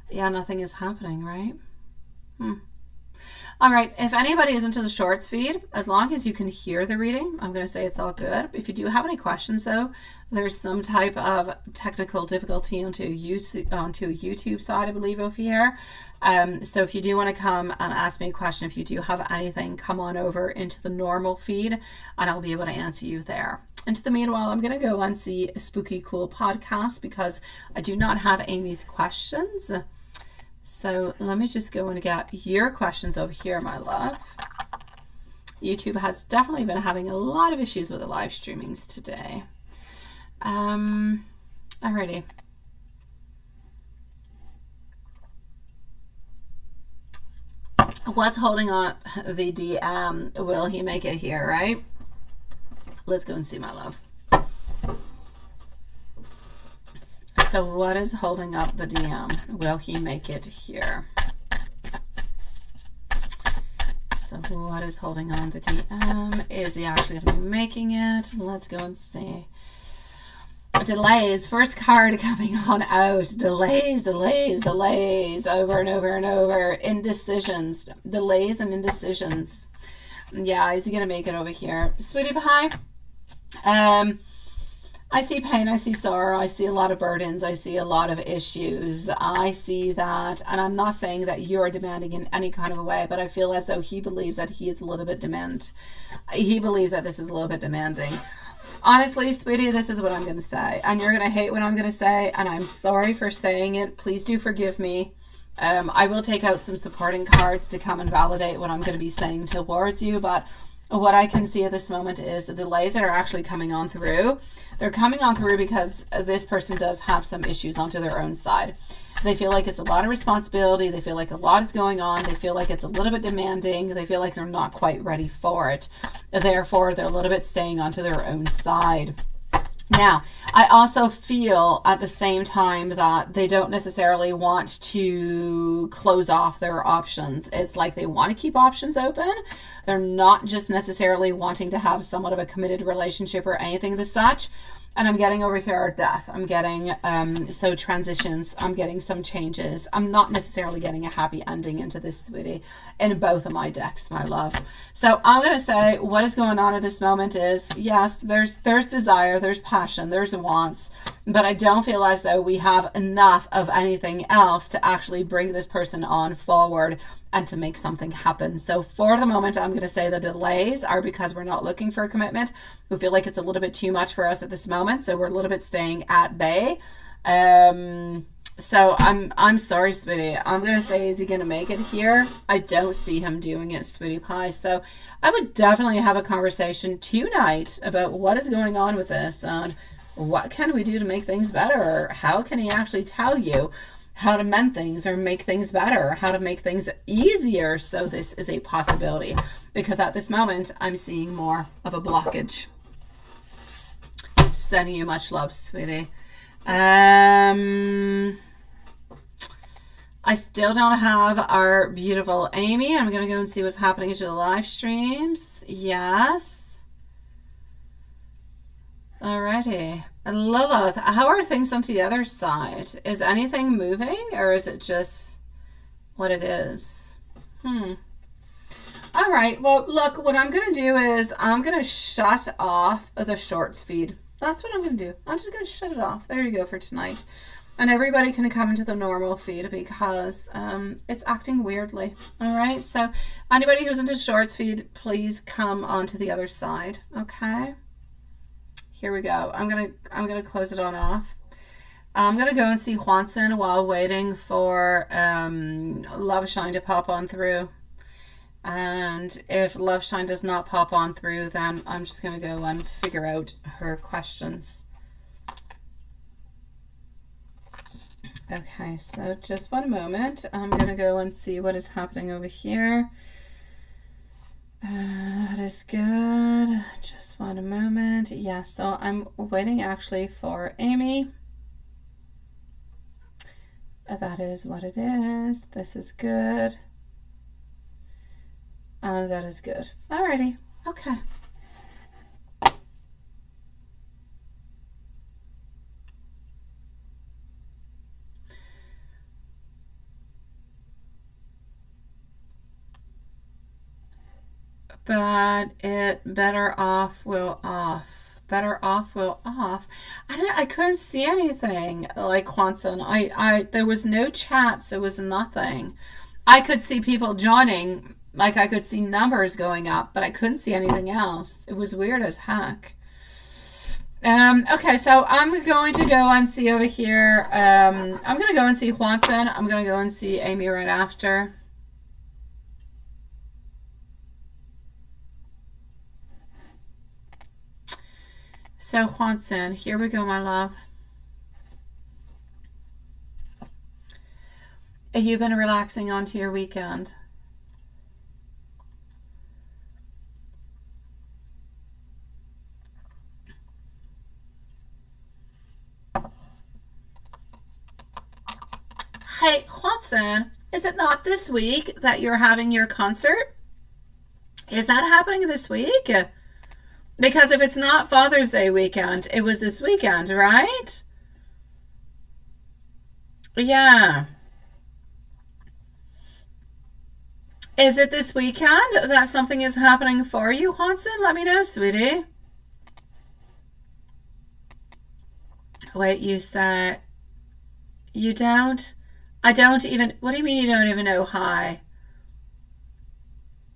yeah, nothing is happening, right? All right, if anybody is into the shorts feed, as long as you can hear the reading, I'm going to say it's all good. If you do have any questions, though, there's some type of technical difficulty onto a YouTube side, I believe, over here. So if you do want to come and ask me a question, if you do have anything, come on over into the normal feed, and I'll be able to answer you there. Into the meanwhile, I'm going to go and see a Spooky Cool podcast because I do not have Amy's questions. So let me just go and get your questions over here, my love. YouTube has definitely been having a lot of issues with the live streamings today. Alrighty. What's holding up the DM? Will he make it here, right? Let's go and see, my love. So what is holding up the DM? Will he make it here? So what is holding on the DM? Is he actually going to be making it? Let's go and see. Delays. First card coming on out. Delays, delays, delays. Over and over and over. Indecisions. Delays and indecisions. Yeah, is he going to make it over here? Sweetie pie. I see pain, I see sorrow, I see a lot of burdens, I see a lot of issues. I see that, and I'm not saying that you're demanding in any kind of a way, but I feel as though he believes that he is a little bit he believes that this is a little bit demanding. Honestly, sweetie, this is what I'm going to say, and you're going to hate what I'm going to say, and I'm sorry for saying it. Please do forgive me. I will take out some supporting cards to come and validate what I'm going to be saying towards you, but what I can see at this moment is the delays that are actually coming on through. They're coming on through because this person does have some issues onto their own side. They feel like it's a lot of responsibility. They feel like a lot is going on. They feel like it's a little bit demanding. They feel like they're not quite ready for it. Therefore, they're a little bit staying onto their own side. Now, I also feel at the same time that they don't necessarily want to close off their options. It's like they want to keep options open. They're not just necessarily wanting to have somewhat of a committed relationship or anything as such. And I'm getting over here death. I'm getting so transitions. I'm getting some changes. I'm not necessarily getting a happy ending into this, sweetie, in both of my decks, my love. So I'm going to say what is going on at this moment is, yes, there's desire, there's passion, there's wants, but I don't feel as though we have enough of anything else to actually bring this person on forward and to make something happen. So for the moment, I'm going to say the delays are because we're not looking for a commitment. We feel like it's a little bit too much for us at this moment, so we're a little bit staying at bay. So I'm sorry, sweetie. I'm gonna say, is he gonna make it here? I don't see him doing it, sweetie pie. So I would definitely have a conversation tonight about what is going on with this and what can we do to make things better? How can he actually tell you how to mend things or make things better, how to make things easier so this is a possibility? Because at this moment, I'm seeing more of a blockage. Sending you much love, sweetie. I still don't have our beautiful Amy. I'm going to go and see what's happening to the live streams. Yes. Alrighty. Lilith, how are things on the other side? Is anything moving or is it just what it is? All right. Well, look, what I'm going to do is I'm going to shut off the shorts feed. That's what I'm going to do. I'm just going to shut it off. There you go for tonight. And everybody can come into the normal feed because it's acting weirdly. All right. So anybody who's into shorts feed, please come onto the other side. Okay. Here we go. I'm gonna close it on off. I'm gonna go and see Juanson while waiting for Love Shine to pop on through. And if Love Shine does not pop on through, then I'm just gonna go and figure out her questions. Okay, so just one moment. I'm gonna go and see what is happening over here. That is good. Just one moment. Yeah, so I'm waiting actually for Amy. That is what it is. This is good. That is good. Alrighty. Okay. But it better off will off. Better off will off. I couldn't see anything like Juanson. There was no chats. It was nothing. I could see people joining. Like I could see numbers going up, but I couldn't see anything else. It was weird as heck. Okay, so I'm going to go and see over here. I'm going to go and see Juanson. I'm going to go and see Amy right after. So Juanson, here we go, my love. Have you been relaxing onto your weekend? Hey, Juanson, is it not this week that you're having your concert? Is that happening this week? Because if it's not Father's Day weekend, it was this weekend, right? Yeah. Is it this weekend that something is happening for you, Juanson? Let me know, sweetie. Wait, you said you don't? I don't even, what do you mean you don't even know hi?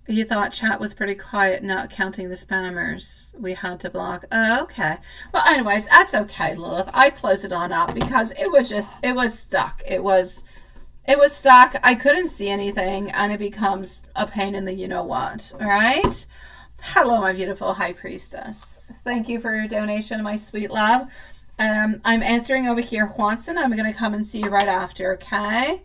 You thought chat was pretty quiet, not counting the spammers we had to block. Oh, okay. Well, anyways, that's okay, Lilith. I closed it on up because it was stuck. It was stuck. I couldn't see anything, and it becomes a pain in the you-know-what, all right? Hello, my beautiful High Priestess. Thank you for your donation, my sweet love. I'm answering over here, Juanson. I'm going to come and see you right after, okay?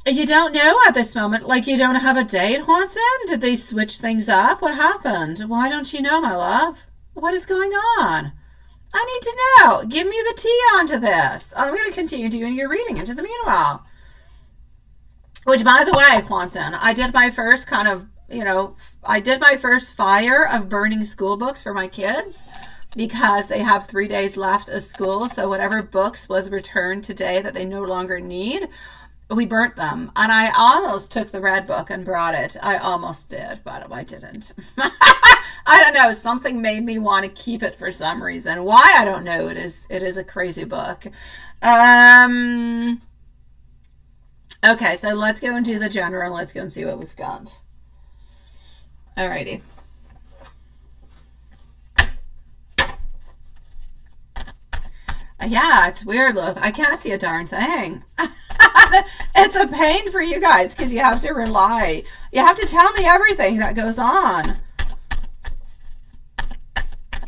You don't know at this moment, like you don't have a date, Juanson? Did they switch things up? What happened? Why don't you know, my love? What is going on? I need to know. Give me the tea onto this. I'm going to continue doing your reading into the meanwhile. Which, by the way, Juanson, I did my first kind of, I did my first fire of burning school books for my kids because they have 3 days left of school. So whatever books was returned today that they no longer need, we burnt them, and I almost took the red book and brought it. I almost did, but I didn't. I don't know. Something made me want to keep it for some reason. Why? I don't know. It is a crazy book. Okay, so let's go and do the general. Let's go and see what we've got. Alrighty. Yeah, it's weird, Lilith. I can't see a darn thing. It's a pain for you guys because you have to rely. You have to tell me everything that goes on.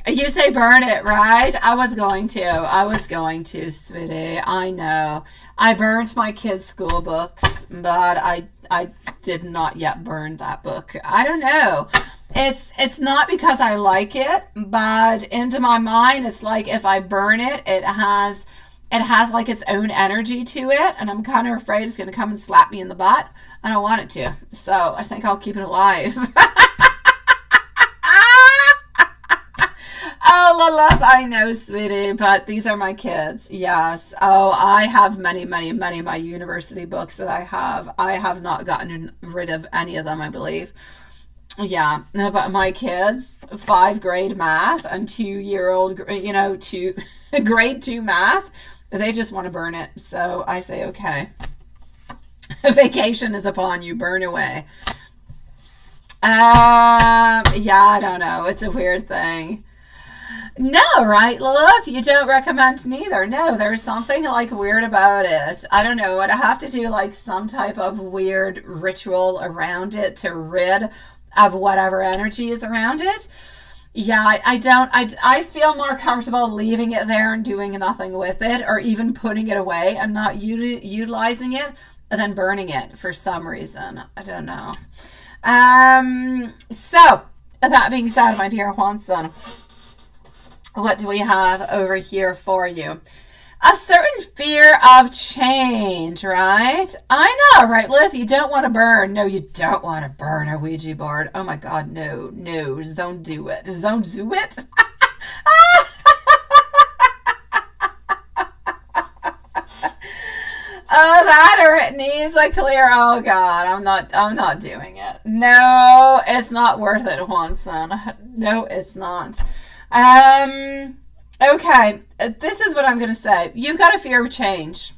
You say burn it, right? I was going to, sweetie. I know. I burnt my kids' school books, but I did not yet burn that book. I don't know. It's not because I like it, but into my mind, it's like if I burn it, it has like its own energy to it, and I'm kind of afraid it's going to come and slap me in the butt. I don't want it to, so I think I'll keep it alive. Oh, Lilith, I know, sweetie, but these are my kids. Yes. Oh, I have many of my university books that I have. I have not gotten rid of any of them, I believe. Yeah, but my kids, 5th grade math and 2-year-old, grade 2 math, they just want to burn it. So I say, okay, vacation is upon you, burn away. Yeah, I don't know. It's a weird thing. No, right, Lilith? You don't recommend neither. No, there's something like weird about it. I don't know. Would I have to do like some type of weird ritual around it to rid of whatever energy is around it? Yeah, I feel more comfortable leaving it there and doing nothing with it, or even putting it away and not utilizing it and then burning it for some reason. I don't know. So that being said, my dear Juanson, what do we have over here for you? A certain fear of change, right? I know, right, Liz? You don't want to burn. No, you don't want to burn a Ouija board. Oh my God, no, don't do it. Don't do it. Oh, that or it needs a clear. Oh God, I'm not doing it. No, it's not worth it, Juanson. No, it's not. Okay, this is what I'm going to say. You've got a fear of change.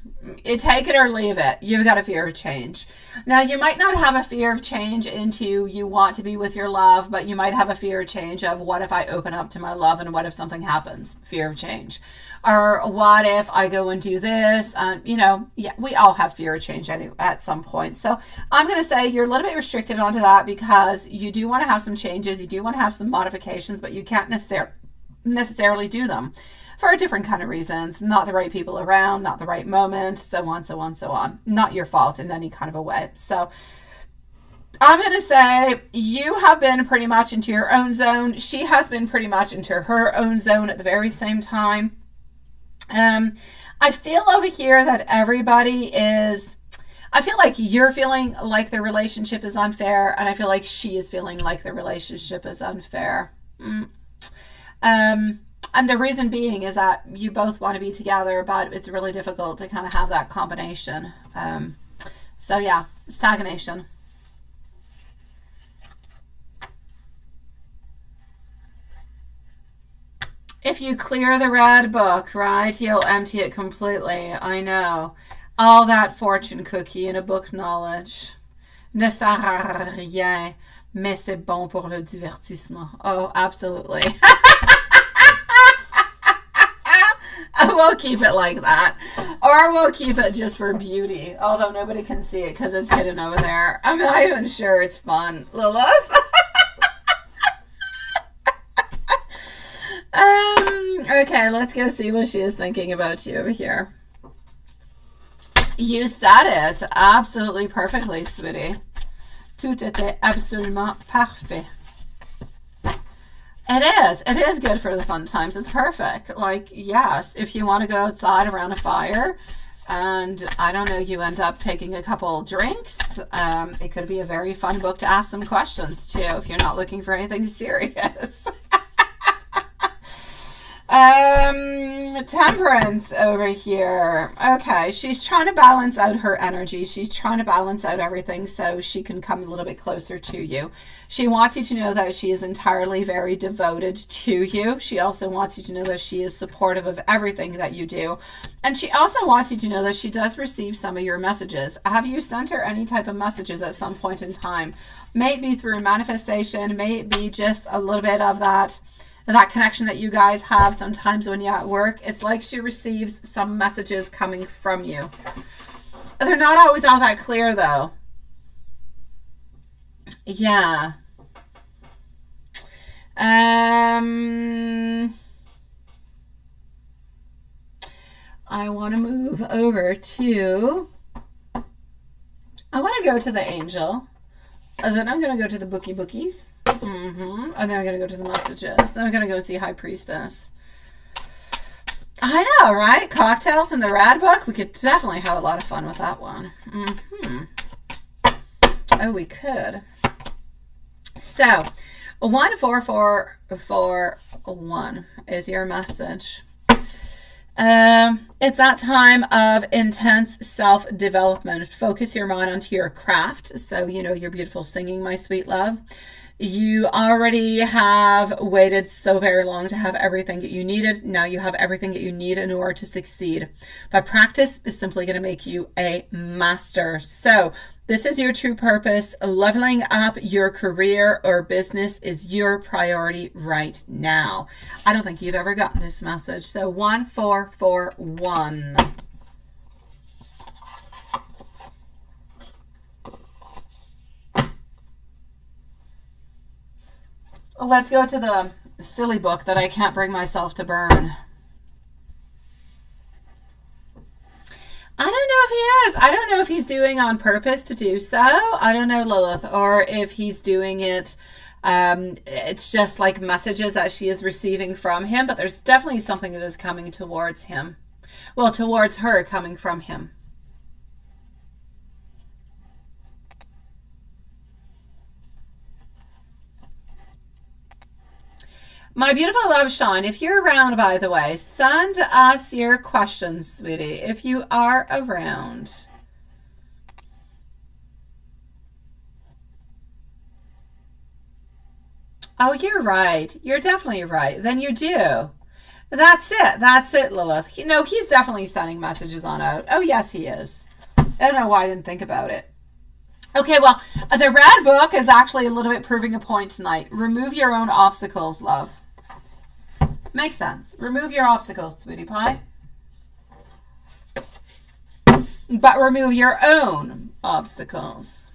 You take it or leave it. You've got a fear of change. Now, you might not have a fear of change into you want to be with your love, but you might have a fear of change of what if I open up to my love and what if something happens? Fear of change. Or what if I go and do this? Yeah, we all have fear of change at some point. So I'm going to say you're a little bit restricted onto that because you do want to have some changes. You do want to have some modifications, but you can't necessarily do them for different kind of reasons. Not the right people around, not the right moment, so on. Not your fault in any kind of a way. So I'm going to say you have been pretty much into your own zone. She has been pretty much into her own zone at the very same time. I feel over here that I feel like you're feeling like the relationship is unfair, and I feel like she is feeling like the relationship is unfair. And the reason being is that you both want to be together, but it's really difficult to kind of have that combination. So yeah, stagnation. If you clear the red book, right, you'll empty it completely. I know. All that fortune cookie in a book knowledge. Ne sert à rien, mais c'est bon pour le divertissement. Oh, absolutely. We'll keep it like that. Or we'll keep it just for beauty. Although nobody can see it because it's hidden over there. I'm not even sure it's fun. Lilith? Okay, let's go see what she is thinking about you over here. You said it absolutely perfectly, sweetie. Tout était absolument parfait. It is good for the fun times. It's perfect. Like, yes, if you want to go outside around a fire and, I don't know, you end up taking a couple drinks, it could be a very fun book to ask some questions too if you're not looking for anything serious. Temperance over here. Okay, she's trying to balance out her energy. She's trying to balance out everything so she can come a little bit closer to you. She wants you to know that she is entirely very devoted to you. She also wants you to know that she is supportive of everything that you do. And she also wants you to know that she does receive some of your messages. Have you sent her any type of messages at some point in time? May it be through manifestation, may it be just a little bit of that that connection that you guys have sometimes when you're at work. It's like she receives some messages coming from you. They're not always all that clear, though. Yeah. I want to move over to, I want to go to the angel. And then I'm going to go to the bookies. And then I'm going to go to the messages. Then I'm going to go see High Priestess. I know, right? Cocktails in the Rad book. We could definitely have a lot of fun with that one. Oh, we could. So, 14441 is your message. It's that time of intense self-development. Focus your mind onto your craft. So, you know, your beautiful singing, my sweet love. You already have waited so very long to have everything that you needed. Now you have everything that you need in order to succeed. But practice is simply going to make you a master. So this is your true purpose. Leveling up your career or business is your priority right now. I don't think you've ever gotten this message. So 1441. Let's go to the silly book that I can't bring myself to burn. I don't know if he is. I don't know if he's doing on purpose to do so. I don't know, Lilith, or if he's doing it. It's just like messages that she is receiving from him, but there's definitely something that is coming towards him. Well, towards her coming from him. My beautiful love, Sean, if you're around, by the way, send us your questions, sweetie, if you are around. Oh, you're right. You're definitely right. Then you do. That's it. That's it, Lilith. No, he's definitely sending messages on out. Oh, yes, he is. I don't know why I didn't think about it. Okay, well, the Rad book is actually a little bit proving a point tonight. Remove your own obstacles, love. Makes sense. Remove your obstacles, sweetie pie. But remove your own obstacles.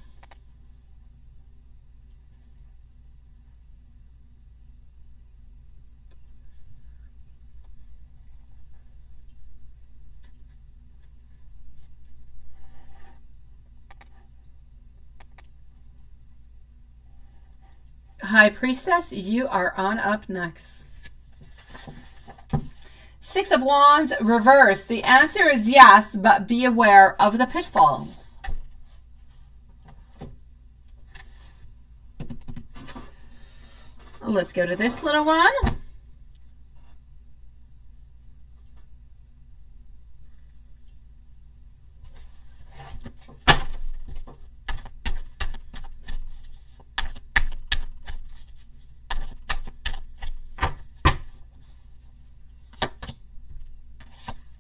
High Priestess, you are on up next. Six of Wands, reverse. The answer is yes, but be aware of the pitfalls. Let's go to this little one.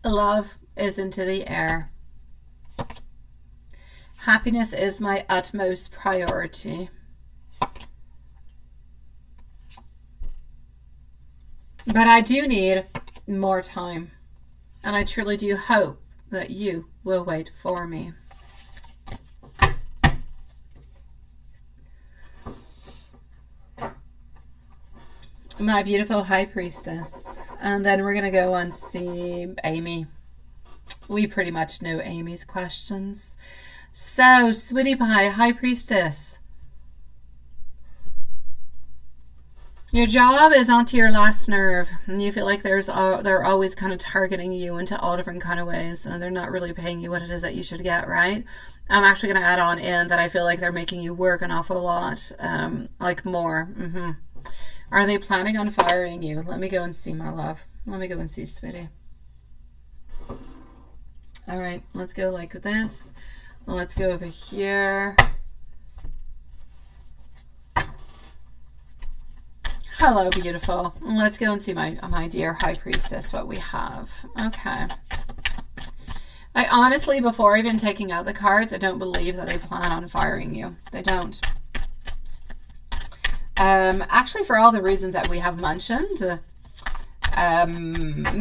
Love is into the air. Happiness is my utmost priority. But I do need more time. And I truly do hope that you will wait for me. My beautiful High Priestess. And then we're going to go and see Amy. We pretty much know Amy's questions. So, sweetie pie, High Priestess. Your job is onto your last nerve. And you feel like they're always kind of targeting you into all different kind of ways. And they're not really paying you what it is that you should get, right? I'm actually going to add on in that I feel like they're making you work an awful lot. Like more. Are they planning on firing you? Let me go and see, my love. Let me go and see, sweetie. All right, let's go like this. Let's go over here. Hello, beautiful. Let's go and see my dear High Priestess, what we have. Okay. I honestly, before even taking out the cards, I don't believe that they plan on firing you. They don't. Actually, for all the reasons that we have mentioned,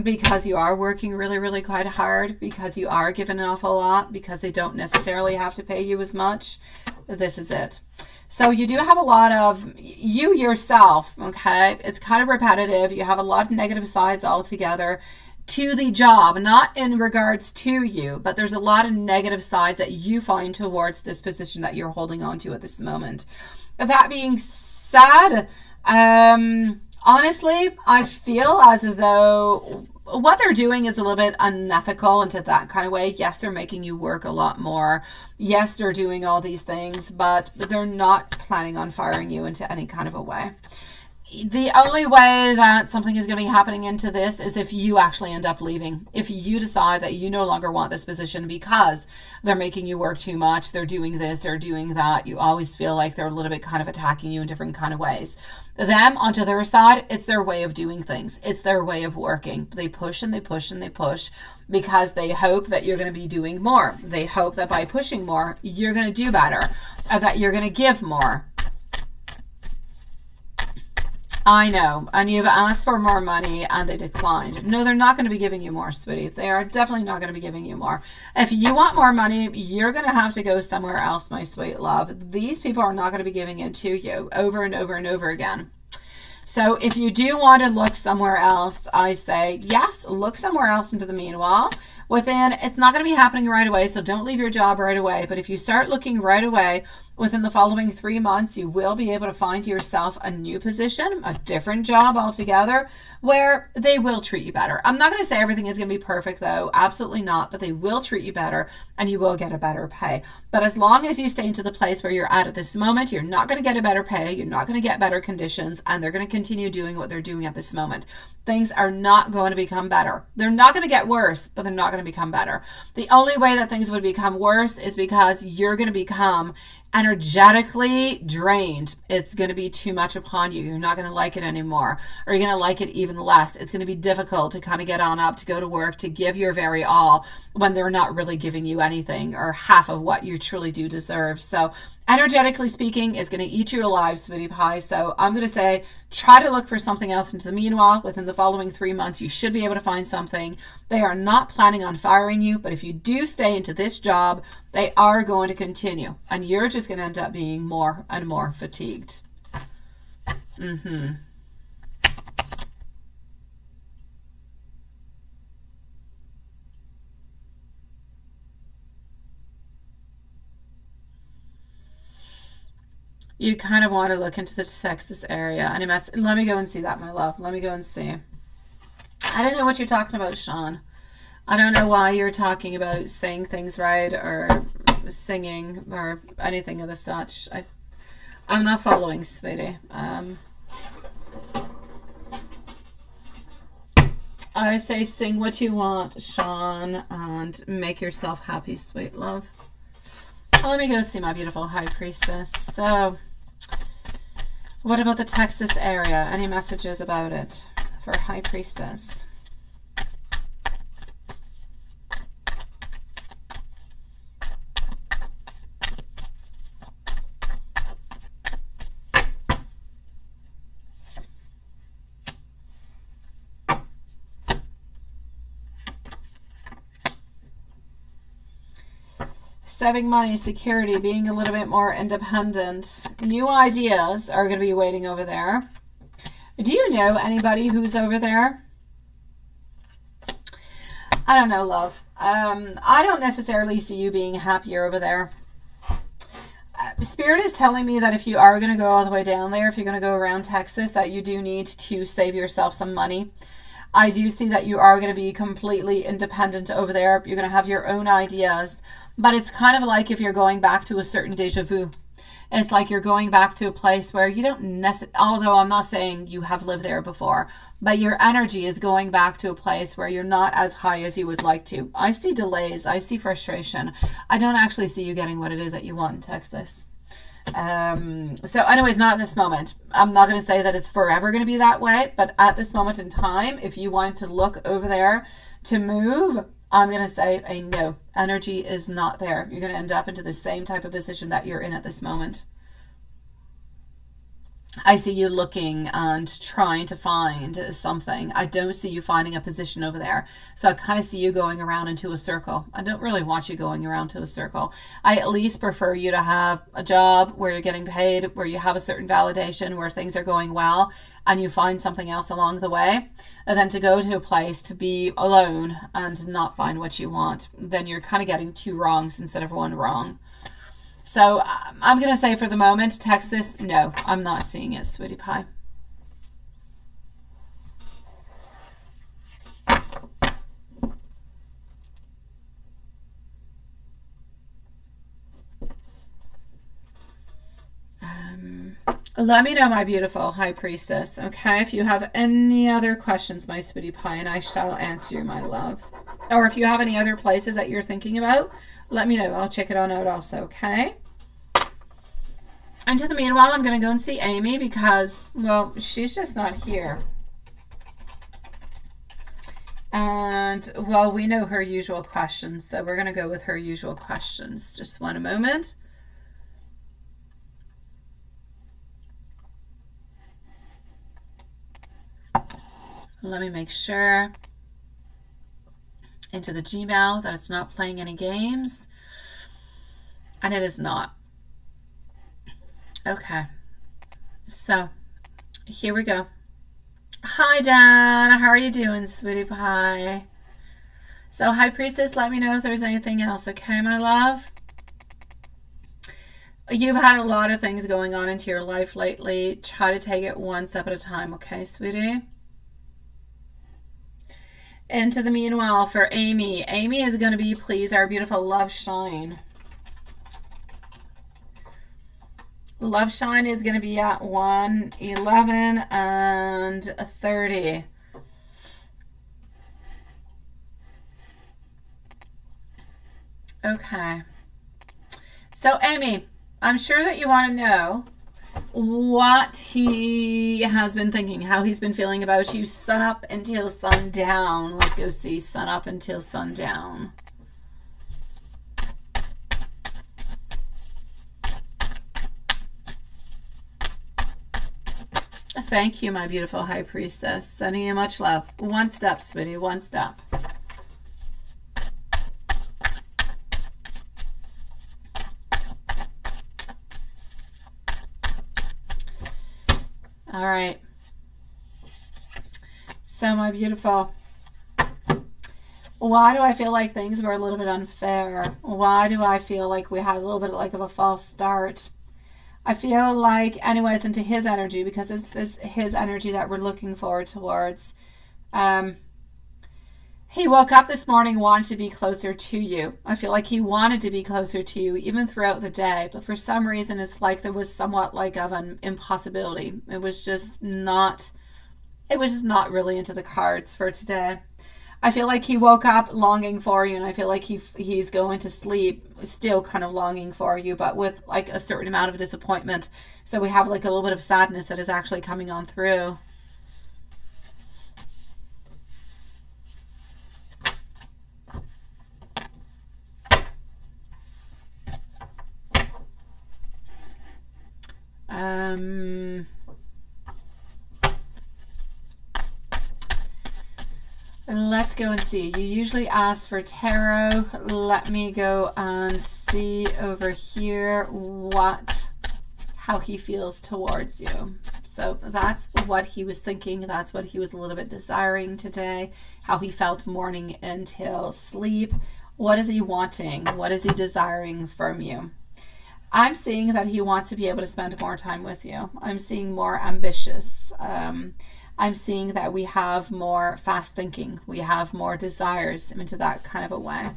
because you are working really, really quite hard, because you are given an awful lot, because they don't necessarily have to pay you as much. This is it. So you do have a lot of you yourself, okay? It's kind of repetitive. You have a lot of negative sides altogether to the job, not in regards to you, but there's a lot of negative sides that you find towards this position that you're holding on to at this moment. That being said, honestly, I feel as though what they're doing is a little bit unethical into that kind of way. Yes, they're making you work a lot more. Yes, they're doing all these things, but they're not planning on firing you into any kind of a way. The only way that something is going to be happening into this is if you actually end up leaving. If you decide that you no longer want this position because they're making you work too much, they're doing this, they're doing that, you always feel like they're a little bit kind of attacking you in different kind of ways. Them, onto their side, it's their way of doing things. It's their way of working. They push and they push and they push because they hope that you're going to be doing more. They hope that by pushing more, you're going to do better, or that you're going to give more. I know, and you've asked for more money and they declined. No, they're not going to be giving you more, sweetie. They are definitely not going to be giving you more. If you want more money, you're going to have to go somewhere else, my sweet love. These people are not going to be giving it to you over and over and over again. So if you do want to look somewhere else, I say, yes, look somewhere else into the meanwhile. It's not going to be happening right away, so don't leave your job right away. But if you start looking right away, within the following 3 months, you will be able to find yourself a new position, a different job altogether, where they will treat you better. I'm not going to say everything is going to be perfect, though. Absolutely not. But they will treat you better and you will get a better pay. But as long as you stay into the place where you're at this moment, you're not going to get a better pay. You're not going to get better conditions. And they're going to continue doing what they're doing at this moment. Things are not going to become better. They're not going to get worse, but they're not going to become better. The only way that things would become worse is because you're going to become energetically drained. It's going to be too much upon you. You're not going to like it anymore, or you're going to like it even less. It's going to be difficult to kind of get on up, to go to work, to give your very all when they're not really giving you anything or half of what you truly do deserve. So energetically speaking, it's going to eat you alive, sweetie pie. So I'm going to say, try to look for something else into the meanwhile. Within the following 3 months, you should be able to find something. They are not planning on firing you, but if you do stay into this job, they are going to continue, and you're just going to end up being more and more fatigued. You kind of want to look into the Texas area. And let me go and see that, my love. Let me go and see. I don't know what you're talking about, Sean. I don't know why you're talking about saying things right or singing or anything of the such. I'm not following, sweetie. I say sing what you want, Sean, and make yourself happy, sweet love. Well, let me go see my beautiful high priestess. So, what about the Texas area? Any messages about it for high priestess? Saving money, security, being a little bit more independent. New ideas are going to be waiting over there. Do you know anybody who's over there? I don't know, love. I don't necessarily see you being happier over there. Spirit is telling me that if you are going to go all the way down there, if you're going to go around Texas, that you do need to save yourself some money. I do see that you are going to be completely independent over there. You're going to have your own ideas. But it's kind of like if you're going back to a certain deja vu. It's like you're going back to a place where you don't necessarily, although I'm not saying you have lived there before, but your energy is going back to a place where you're not as high as you would like to. I see delays. I see frustration. I don't actually see you getting what it is that you want in Texas. So anyways, not at this moment. I'm not going to say that it's forever going to be that way, but at this moment in time, if you want to look over there to move, I'm going to say a no. Energy is not there. You're going to end up into the same type of position that you're in at this moment. I see you looking and trying to find something. I don't see you finding a position over there. So I kind of see you going around into a circle. I don't really want you going around to a circle. I at least prefer you to have a job where you're getting paid, where you have a certain validation, where things are going well, and you find something else along the way, and then to go to a place to be alone and not find what you want. Then you're kind of getting two wrongs instead of one wrong. So I'm going to say for the moment, Texas, no, I'm not seeing it, sweetie pie. Let me know, my beautiful high priestess, okay? If you have any other questions, my sweetie pie, and I shall answer you, my love. Or if you have any other places that you're thinking about, let me know. I'll check it on out also, okay? And to the meanwhile, I'm going to go and see Amy because, well, she's just not here. And, well, we know her usual questions, so we're going to go with her usual questions. Just one moment. Let me make sure into the Gmail that it's not playing any games. And it is not. Okay. So, here we go. Hi, Dan. How are you doing, sweetie pie? So, high priestess, let me know if there's anything else, okay, my love? You've had a lot of things going on into your life lately. Try to take it one step at a time, okay, sweetie? And to the meanwhile, for Amy, Amy is going to be, please, our beautiful love shine. Love shine is going to be at 111 and 30. Okay. So, Amy, I'm sure that you want to know what he has been thinking, how he's been feeling about you, sun up until sundown. Let's go see sun up until sundown. Thank you, my beautiful high priestess. Sending you much love. One step, sweetie, one step. All right. So, my beautiful, why do I feel like things were a little bit unfair? Why do I feel like we had a little bit like of a false start? I feel like, anyways, into his energy, because it's this his energy that we're looking forward towards. He woke up this morning wanting to be closer to you. I feel like he wanted to be closer to you even throughout the day, but for some reason it's like there was somewhat like of an impossibility. It was just not really into the cards for today. I feel like he woke up longing for you, and I feel like he's going to sleep still kind of longing for you, but with like a certain amount of disappointment. So we have like a little bit of sadness that is actually coming on through. Let's go and see. You usually ask for tarot. Let me go and see over here how he feels towards you. So that's what he was thinking. That's what he was a little bit desiring today. How he felt morning until sleep. What is he wanting? What is he desiring from you? I'm seeing that he wants to be able to spend more time with you. I'm seeing more ambitious. I'm seeing that we have more fast thinking. We have more desires into that kind of a way.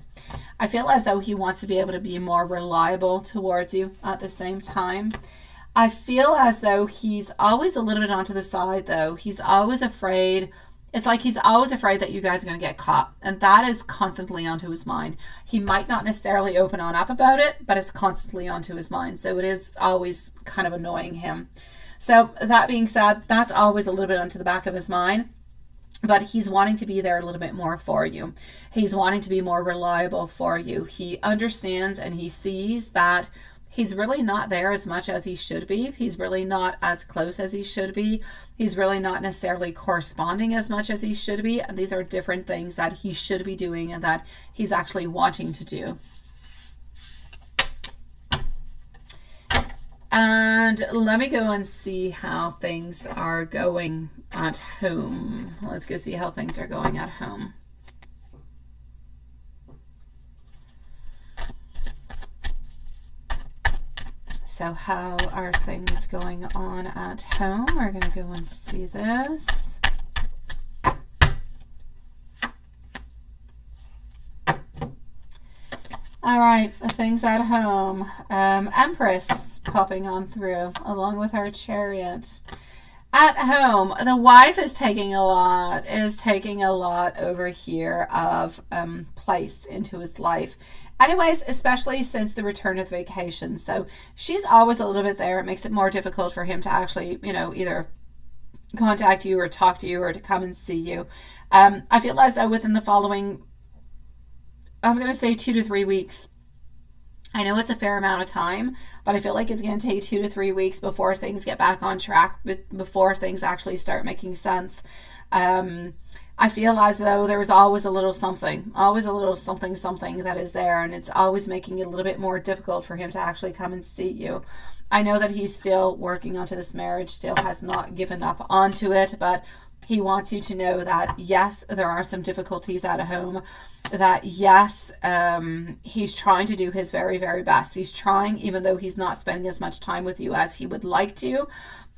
I feel as though he wants to be able to be more reliable towards you at the same time. I feel as though he's always a little bit onto the side, though. He's always afraid. It's like he's always afraid that you guys are going to get caught. And that is constantly onto his mind. He might not necessarily open on up about it, but it's constantly onto his mind. So it is always kind of annoying him. So that being said, that's always a little bit onto the back of his mind. But he's wanting to be there a little bit more for you. He's wanting to be more reliable for you. He understands and he sees that He's really not there as much as he should be. He's really not as close as he should be. He's really not necessarily corresponding as much as he should be. And these are different things that he should be doing and that he's actually wanting to do. And let me go and see how things are going at home. Let's go see how things are going at home. So how are things going on at home? We're going to go and see this. All right, things at home. Empress popping on through along with our Chariot. At home, the wife is taking a lot over here of place into his life. Anyways, especially since the return of vacation. So she's always a little bit there. It makes it more difficult for him to actually, you know, either contact you or talk to you or to come and see you. I feel as though within the following, I'm going to say 2 to 3 weeks. I know it's a fair amount of time, but I feel like it's going to take 2 to 3 weeks before things get back on track, before things actually start making sense. I feel as though there's always a little something that is there, and it's always making it a little bit more difficult for him to actually come and see you. I know that he's still working onto this marriage, still has not given up onto it, but he wants you to know that yes, there are some difficulties at home, that yes, he's trying to do his very, very best. He's trying, even though he's not spending as much time with you as he would like to,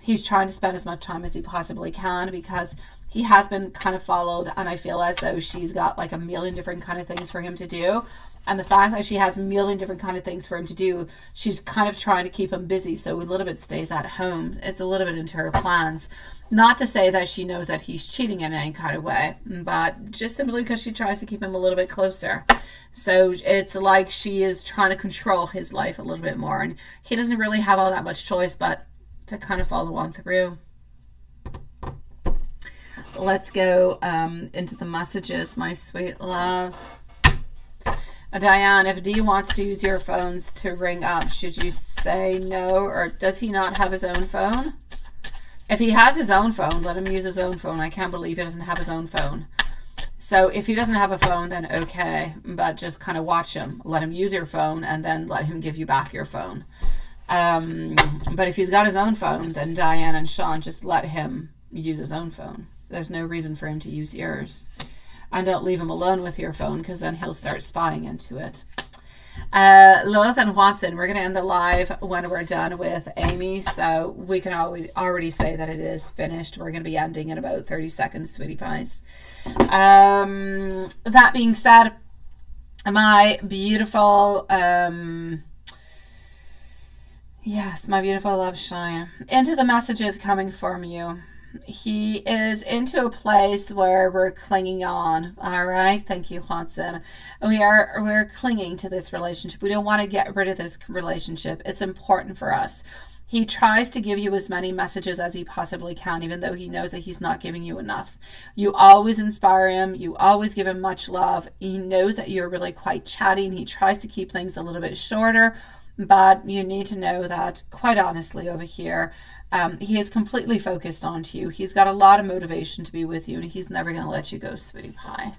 he's trying to spend as much time as he possibly can, because he has been kind of followed, and I feel as though she's got like a million different kind of things for him to do. And the fact that she has a million different kind of things for him to do, she's kind of trying to keep him busy, so a little bit stays at home. It's a little bit into her plans. Not to say that she knows that he's cheating in any kind of way, but just simply because she tries to keep him a little bit closer. So it's like she is trying to control his life a little bit more, and he doesn't really have all that much choice but to kind of follow on through. Let's go into the messages, my sweet love. Diane, if D wants to use your phones to ring up, should you say no, or does he not have his own phone? If he has his own phone, let him use his own phone. I can't believe he doesn't have his own phone. So if he doesn't have a phone, then okay, but just kind of watch him. Let him use your phone and then let him give you back your phone. But if he's got his own phone, then Diane and Sean, just let him use his own phone. There's no reason for him to use yours. And don't leave him alone with your phone, because then he'll start spying into it. Lilith and Watson, we're going to end the live when we're done with Amy. So we can already say that it is finished. We're going to be ending in about 30 seconds, sweetie pies. That being said, my beautiful... yes, my beautiful love shine. Into the messages coming from you. He is into a place where we're clinging on. All right. Thank you, Watson. We're clinging to this relationship. We don't want to get rid of this relationship. It's important for us. He tries to give you as many messages as he possibly can, even though he knows that he's not giving you enough. You always inspire him. You always give him much love. He knows that you're really quite chatty, and he tries to keep things a little bit shorter. But you need to know that, quite honestly, over here, he is completely focused on you. He's got a lot of motivation to be with you, and he's never going to let you go, sweetie pie.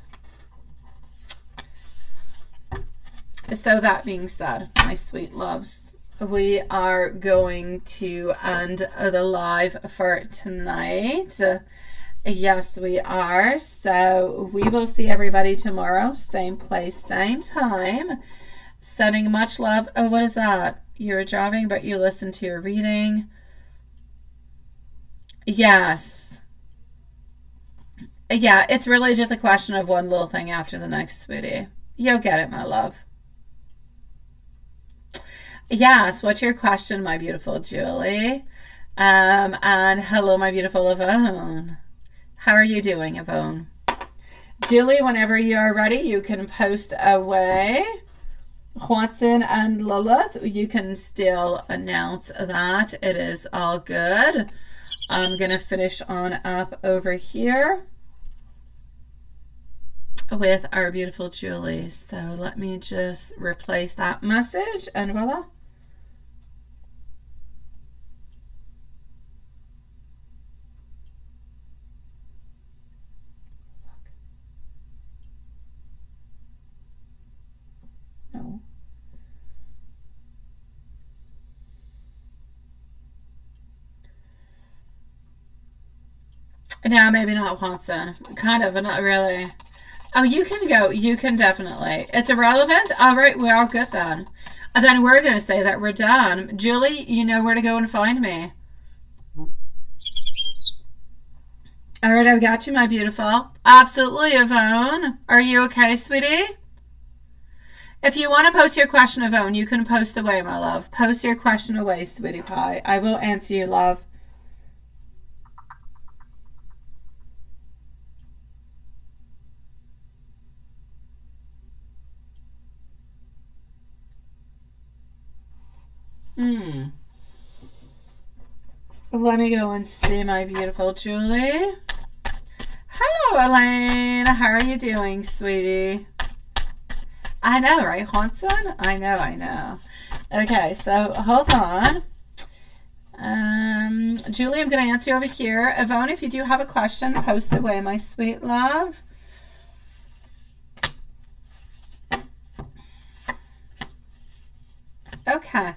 So that being said, my sweet loves, we are going to end the live for tonight. Yes, we are. So we will see everybody tomorrow. Same place, same time. Sending much love. Oh, what is that? You're driving, but you listen to your reading. Yes. Yeah, it's really just a question of one little thing after the next, sweetie. You'll get it, my love. Yes, what's your question, my beautiful Julie? And hello, my beautiful Yvonne. How are you doing, Yvonne? Julie, whenever you are ready, you can post away. Watson and Lilith, you can still announce that. It is all good. I'm going to finish on up over here with our beautiful Julie. So let me just replace that message, and voila. No, maybe not Watson. Kind of, but not really. Oh, you can go. You can definitely. It's irrelevant? All right, we're all good then. And then we're going to say that we're done. Julie, you know where to go and find me. All right, I've got you, my beautiful. Absolutely, Yvonne. Are you okay, sweetie? If you want to post your question, Yvonne, you can post away, my love. Post your question away, sweetie pie. I will answer you, love. Let me go and see my beautiful Julie. Hello, Elaine. How are you doing, sweetie? I know, right, Hanson? I know. Okay, so hold on. Julie, I'm going to answer over here. Yvonne, if you do have a question, post away, my sweet love. Okay.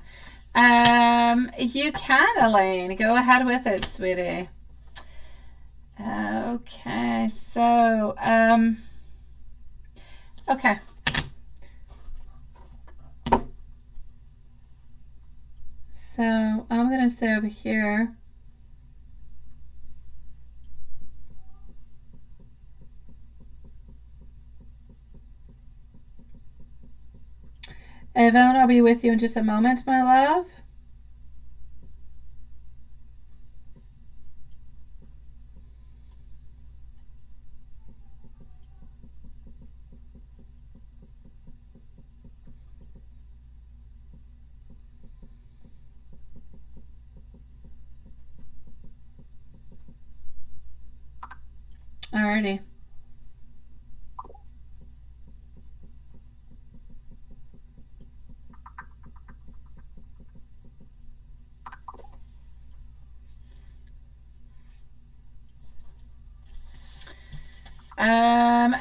You can, Elaine. Go ahead with it, sweetie. Okay, so, okay. So, I'm going to say over here, Yvonne, I'll be with you in just a moment, my love. Alrighty.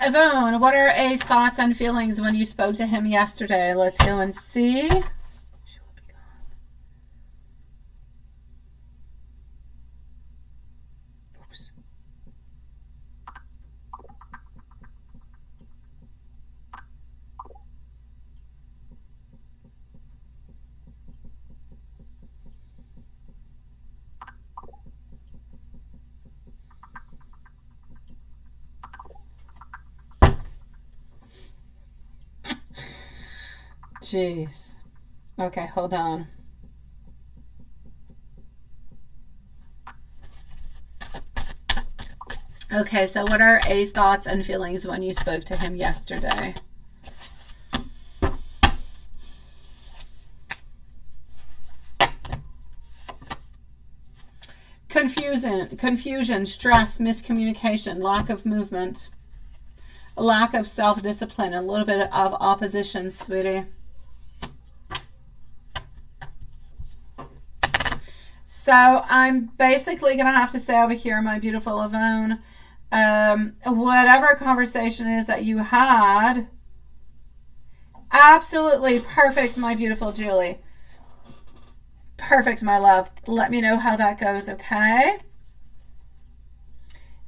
Yvonne, what are A's thoughts and feelings when you spoke to him yesterday? Let's go and see. She will be gone. Oops. Jeez. Okay, hold on. Okay, so what are A's thoughts and feelings when you spoke to him yesterday? Confusion, stress, miscommunication, lack of movement, lack of self-discipline, a little bit of opposition, sweetie. So I'm basically going to have to say over here, my beautiful Yvonne, whatever conversation is that you had, absolutely perfect, my beautiful Julie. Perfect, my love. Let me know how that goes, okay?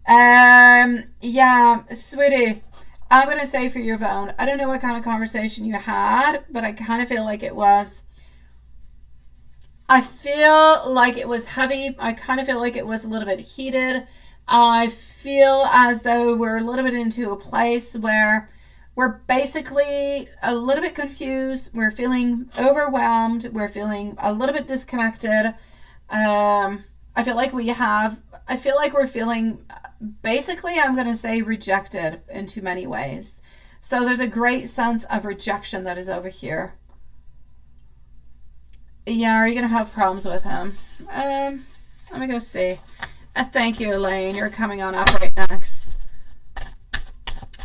Yeah, sweetie, I'm going to say for your Yvonne, I don't know what kind of conversation you had, but I kind of feel like it was... I feel like it was heavy. I kind of feel like it was a little bit heated. I feel as though we're a little bit into a place where we're basically a little bit confused. We're feeling overwhelmed. We're feeling a little bit disconnected. I feel like we're feeling basically, I'm going to say, rejected in too many ways. So there's a great sense of rejection that is over here. Yeah, are you going to have problems with him? Let me go see. Thank you, Elaine. You're coming on up right next.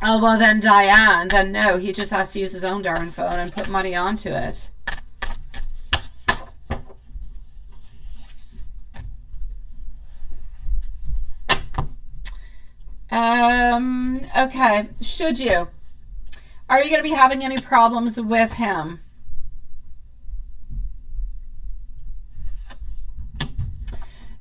Oh, well, then Diane. Then no, he just has to use his own darn phone and put money onto it. Okay. Should you? Are you going to be having any problems with him?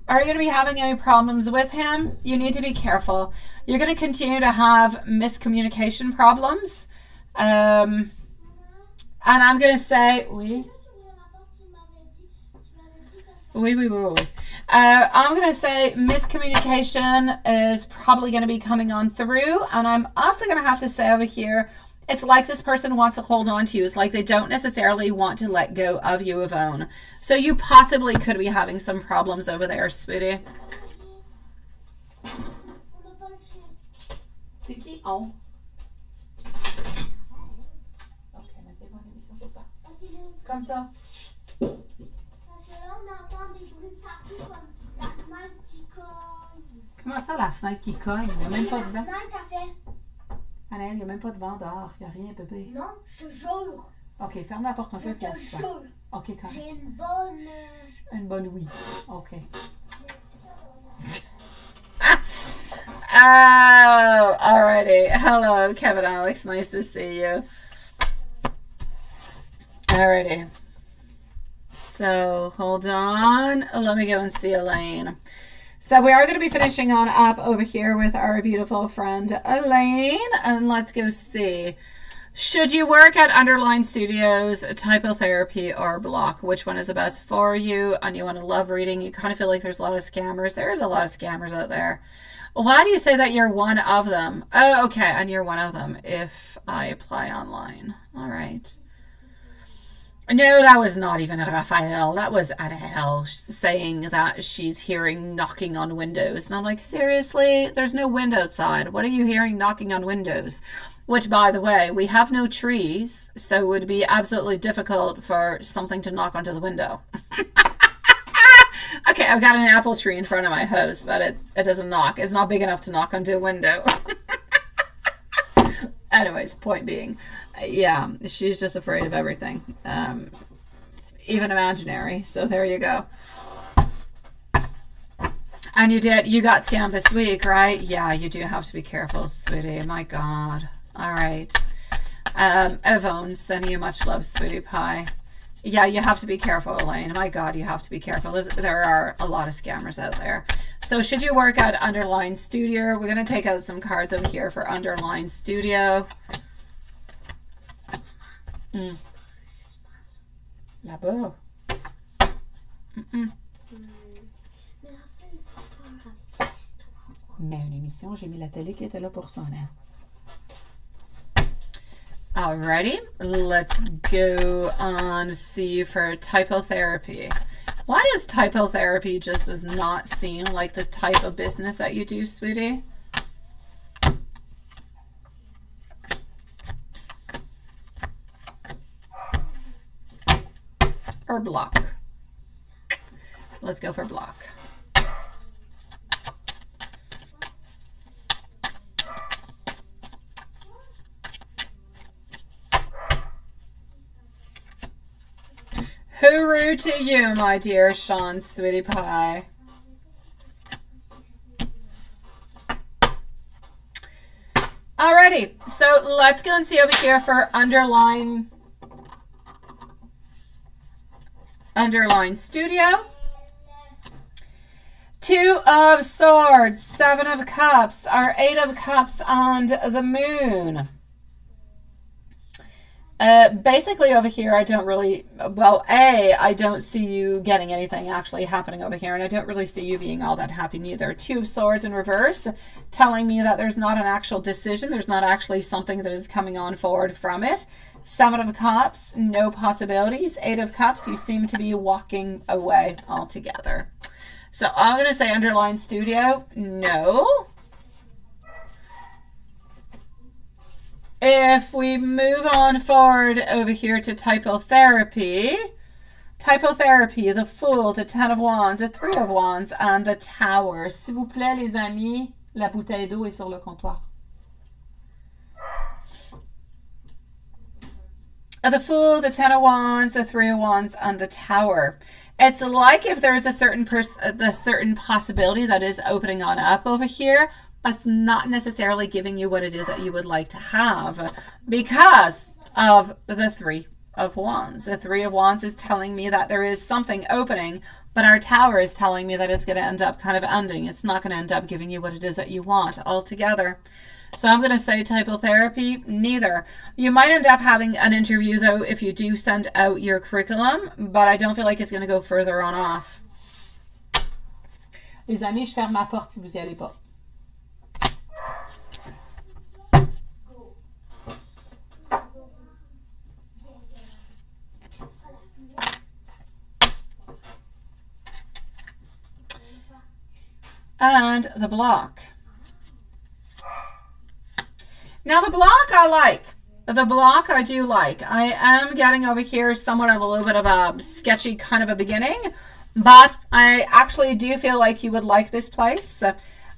Are you going to be having any problems with him? You need to be careful. You're going to continue to have miscommunication problems. And I'm going to say, oui. I'm going to say miscommunication is probably going to be coming on through. And I'm also going to have to say over here, it's like this person wants to hold on to you. It's like they don't necessarily want to let go of you, Yvonne. So you possibly could be having some problems over there, sweetie. C'est qui? Oh. Comme ça. Comment ça, la fenêtre qui cogne? Il n'y a même pas de vent. Annelle, il n'y a même pas de vent dehors. Il n'y a rien, bébé. Non, je te jure. OK, ferme la porte un peu. Je te jure. OK, quand J'ai une bonne... Une bonne oui. OK. Oh, alrighty. Hello, Kevin Alex. Nice to see you. Alrighty. So, hold on. Let me go and see Elaine. So we are going to be finishing on up over here with our beautiful friend Elaine. And let's go see. Should you work at Underline Studios, typotherapy, or block? Which one is the best for you? And you want to love reading. You kind of feel like there's a lot of scammers. There is a lot of scammers out there. Why do you say that you're one of them? Oh, okay. And you're one of them if I apply online. All right. No, that was not even Raphael. That was Adele saying that she's hearing knocking on windows. And I'm like, seriously? There's no wind outside. What are you hearing knocking on windows? Which, by the way, we have no trees, so it would be absolutely difficult for something to knock onto the window. Okay, I've got an apple tree in front of my house, but it doesn't knock. It's not big enough to knock onto a window. Anyways, point being, yeah, she's just afraid of everything, even imaginary. So there you go. And you got scammed this week, right? Yeah, you do have to be careful, sweetie. My God. All right. Yvonne, sending you much love, sweetie pie. Yeah, you have to be careful, Elaine. My God, you have to be careful. There are a lot of scammers out there. So should you work at Underline Studio? We're going to take out some cards over here for Underline Studio. Là-bas. Mais une émission, j'ai mis la télé qui était là pour ça, hein. Alrighty, let's go on see for typotherapy. Why does typotherapy just does not seem like the type of business that you do, sweetie? Or block? Let's go for block. Hooroo to you, my dear Sean, sweetie pie. Alrighty, so let's go and see over here for Underline Studio. 2 of Swords, 7 of Cups, our 8 of Cups, and the Moon. Basically over here, I don't really, well, I don't see you getting anything actually happening over here, and I don't really see you being all that happy neither. 2 of Swords in reverse, telling me that there's not an actual decision. There's not actually something that is coming on forward from it. 7 of Cups, no possibilities. 8 of Cups, you seem to be walking away altogether. So I'm going to say Underline Studio, no. If we move on forward over here to typotherapy, the Fool, the 10 of Wands, the 3 of Wands, and the Tower. S'il vous plaît, les amis, la bouteille d'eau est sur le comptoir. The Fool, the 10 of Wands, the 3 of Wands, and the Tower. It's like if there's a certain possibility that is opening on up over here, but it's not necessarily giving you what it is that you would like to have because of the 3 of Wands. The Three of Wands is telling me that there is something opening, but our Tower is telling me that it's going to end up kind of ending. It's not going to end up giving you what it is that you want altogether. So I'm going to say typotherapy, neither. You might end up having an interview, though, if you do send out your curriculum, but I don't feel like it's going to go further on off. Les amis, je ferme ma porte si vous y allez pas. And the block. Now the block I like. The block I do like. I am getting over here somewhat of a little bit of a sketchy kind of a beginning, but I actually do feel like you would like this place.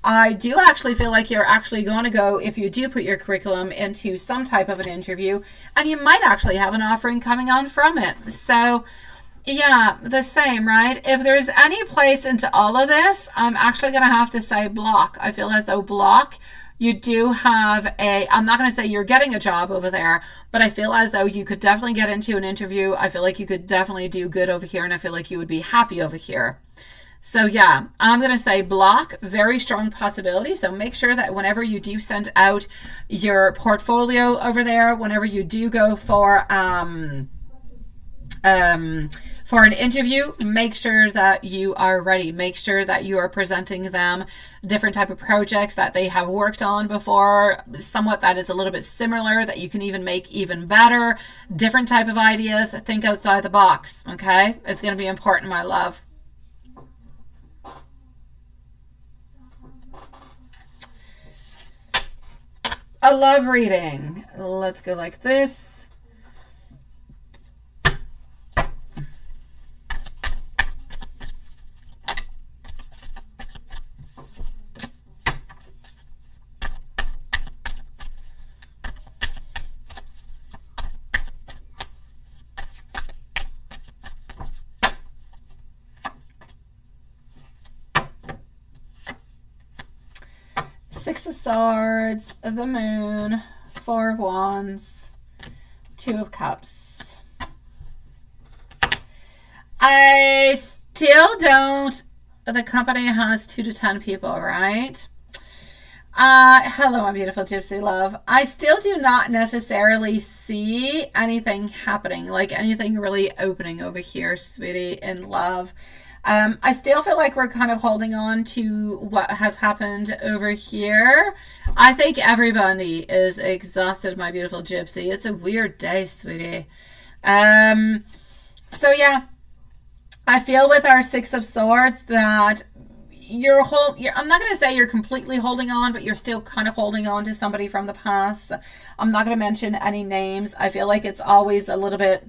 I do actually feel like you're actually going to go, if you do put your curriculum into some type of an interview, and you might actually have an offering coming on from it. So yeah, the same, right? If there's any place into all of this, I'm actually going to have to say block. I feel as though block, you do have I'm not going to say you're getting a job over there, but I feel as though you could definitely get into an interview. I feel like you could definitely do good over here, and I feel like you would be happy over here. So yeah, I'm going to say block, very strong possibility. So make sure that whenever you do send out your portfolio over there, whenever you do go for an interview, make sure that you are ready. Make sure that you are presenting them different type of projects that they have worked on before, somewhat that is a little bit similar, that you can even make even better, different type of ideas. Think outside the box, okay? It's going to be important, my love. A love reading. Let's go like this. Six of Swords, the Moon, Four of Wands, Two of Cups. I still don't, the company has 2 to 10 people, right? Hello, my beautiful gypsy love. I still do not necessarily see anything happening, like anything really opening over here, sweetie, in love. I still feel like we're kind of holding on to what has happened over here. I think everybody is exhausted, my beautiful gypsy. It's a weird day, sweetie. So yeah, I feel with our Six of Swords that I'm not going to say you're completely holding on, but you're still kind of holding on to somebody from the past. I'm not going to mention any names. I feel like it's always a little bit,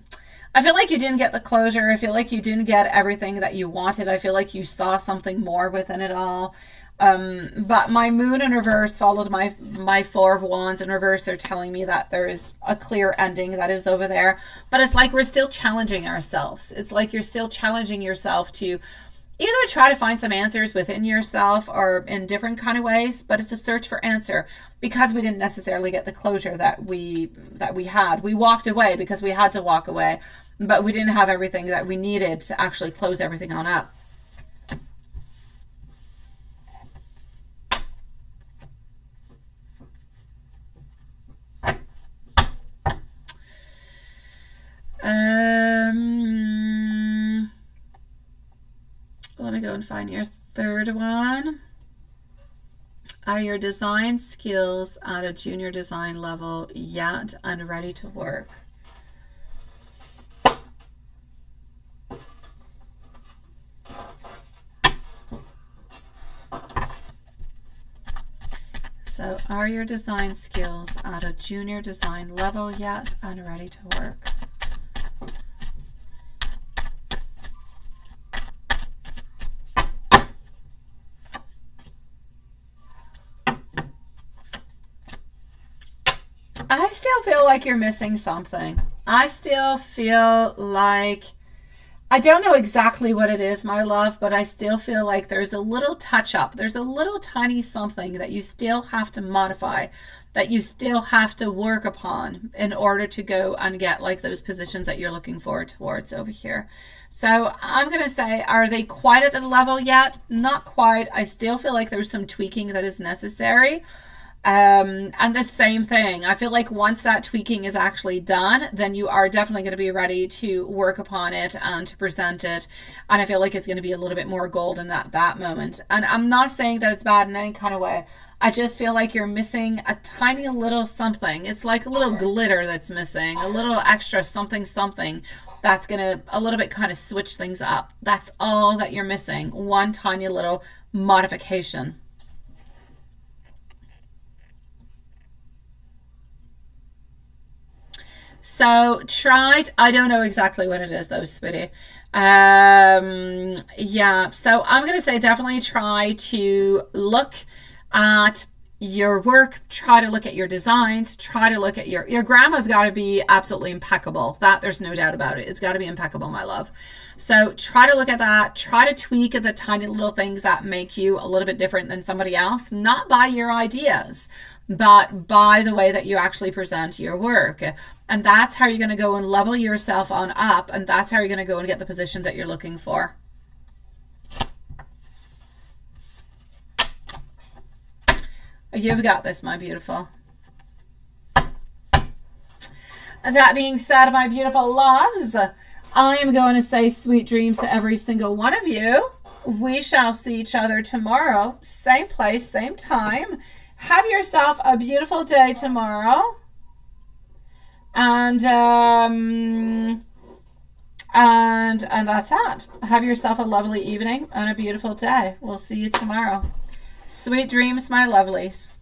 I feel like you didn't get the closure. I feel like you didn't get everything that you wanted. I feel like you saw something more within it all. But my Moon in reverse followed my Four of Wands in reverse. They're telling me that there is a clear ending that is over there. But it's like we're still challenging ourselves. It's like you're still challenging yourself to either try to find some answers within yourself or in different kind of ways, but it's a search for answer because we didn't necessarily get the closure that we had. We walked away because we had to walk away, but we didn't have everything that we needed to actually close everything on up. Let me go and find your third one. Are your design skills at a junior design level yet and ready to work? So are your design skills at a junior design level yet and ready to work? I still feel like you're missing something. I still feel like I don't know exactly what it is, my love, but I still feel like there's a little touch up. There's a little tiny something that you still have to modify, that you still have to work upon in order to go and get like those positions that you're looking forward towards over here. So I'm going to say, are they quite at the level yet? Not quite. I still feel like there's some tweaking that is necessary. And the same thing, I feel like once that tweaking is actually done, then you are definitely going to be ready to work upon it and to present it. And I feel like it's going to be a little bit more golden at that moment. And I'm not saying that it's bad in any kind of way. I just feel like you're missing a tiny little something. It's like a little glitter that's missing, a little extra something that's going to a little bit kind of switch things up. That's all that you're missing. One tiny little modification. So I don't know exactly what it is though, Spitty. Yeah, so I'm going to say definitely try to look at your work, try to look at your designs, try to look at your grandma's got to be absolutely impeccable. That there's no doubt about it. It's got to be impeccable, my love. So try to look at that, try to tweak the tiny little things that make you a little bit different than somebody else, not by your ideas, but by the way that you actually present your work. And that's how you're going to go and level yourself on up. And that's how you're going to go and get the positions that you're looking for. You've got this, my beautiful. And that being said, my beautiful loves, I am going to say sweet dreams to every single one of you. We shall see each other tomorrow. Same place, same time. Have yourself a beautiful day tomorrow. And that's that. Have yourself a lovely evening and a beautiful day. We'll see you tomorrow. Sweet dreams, my lovelies.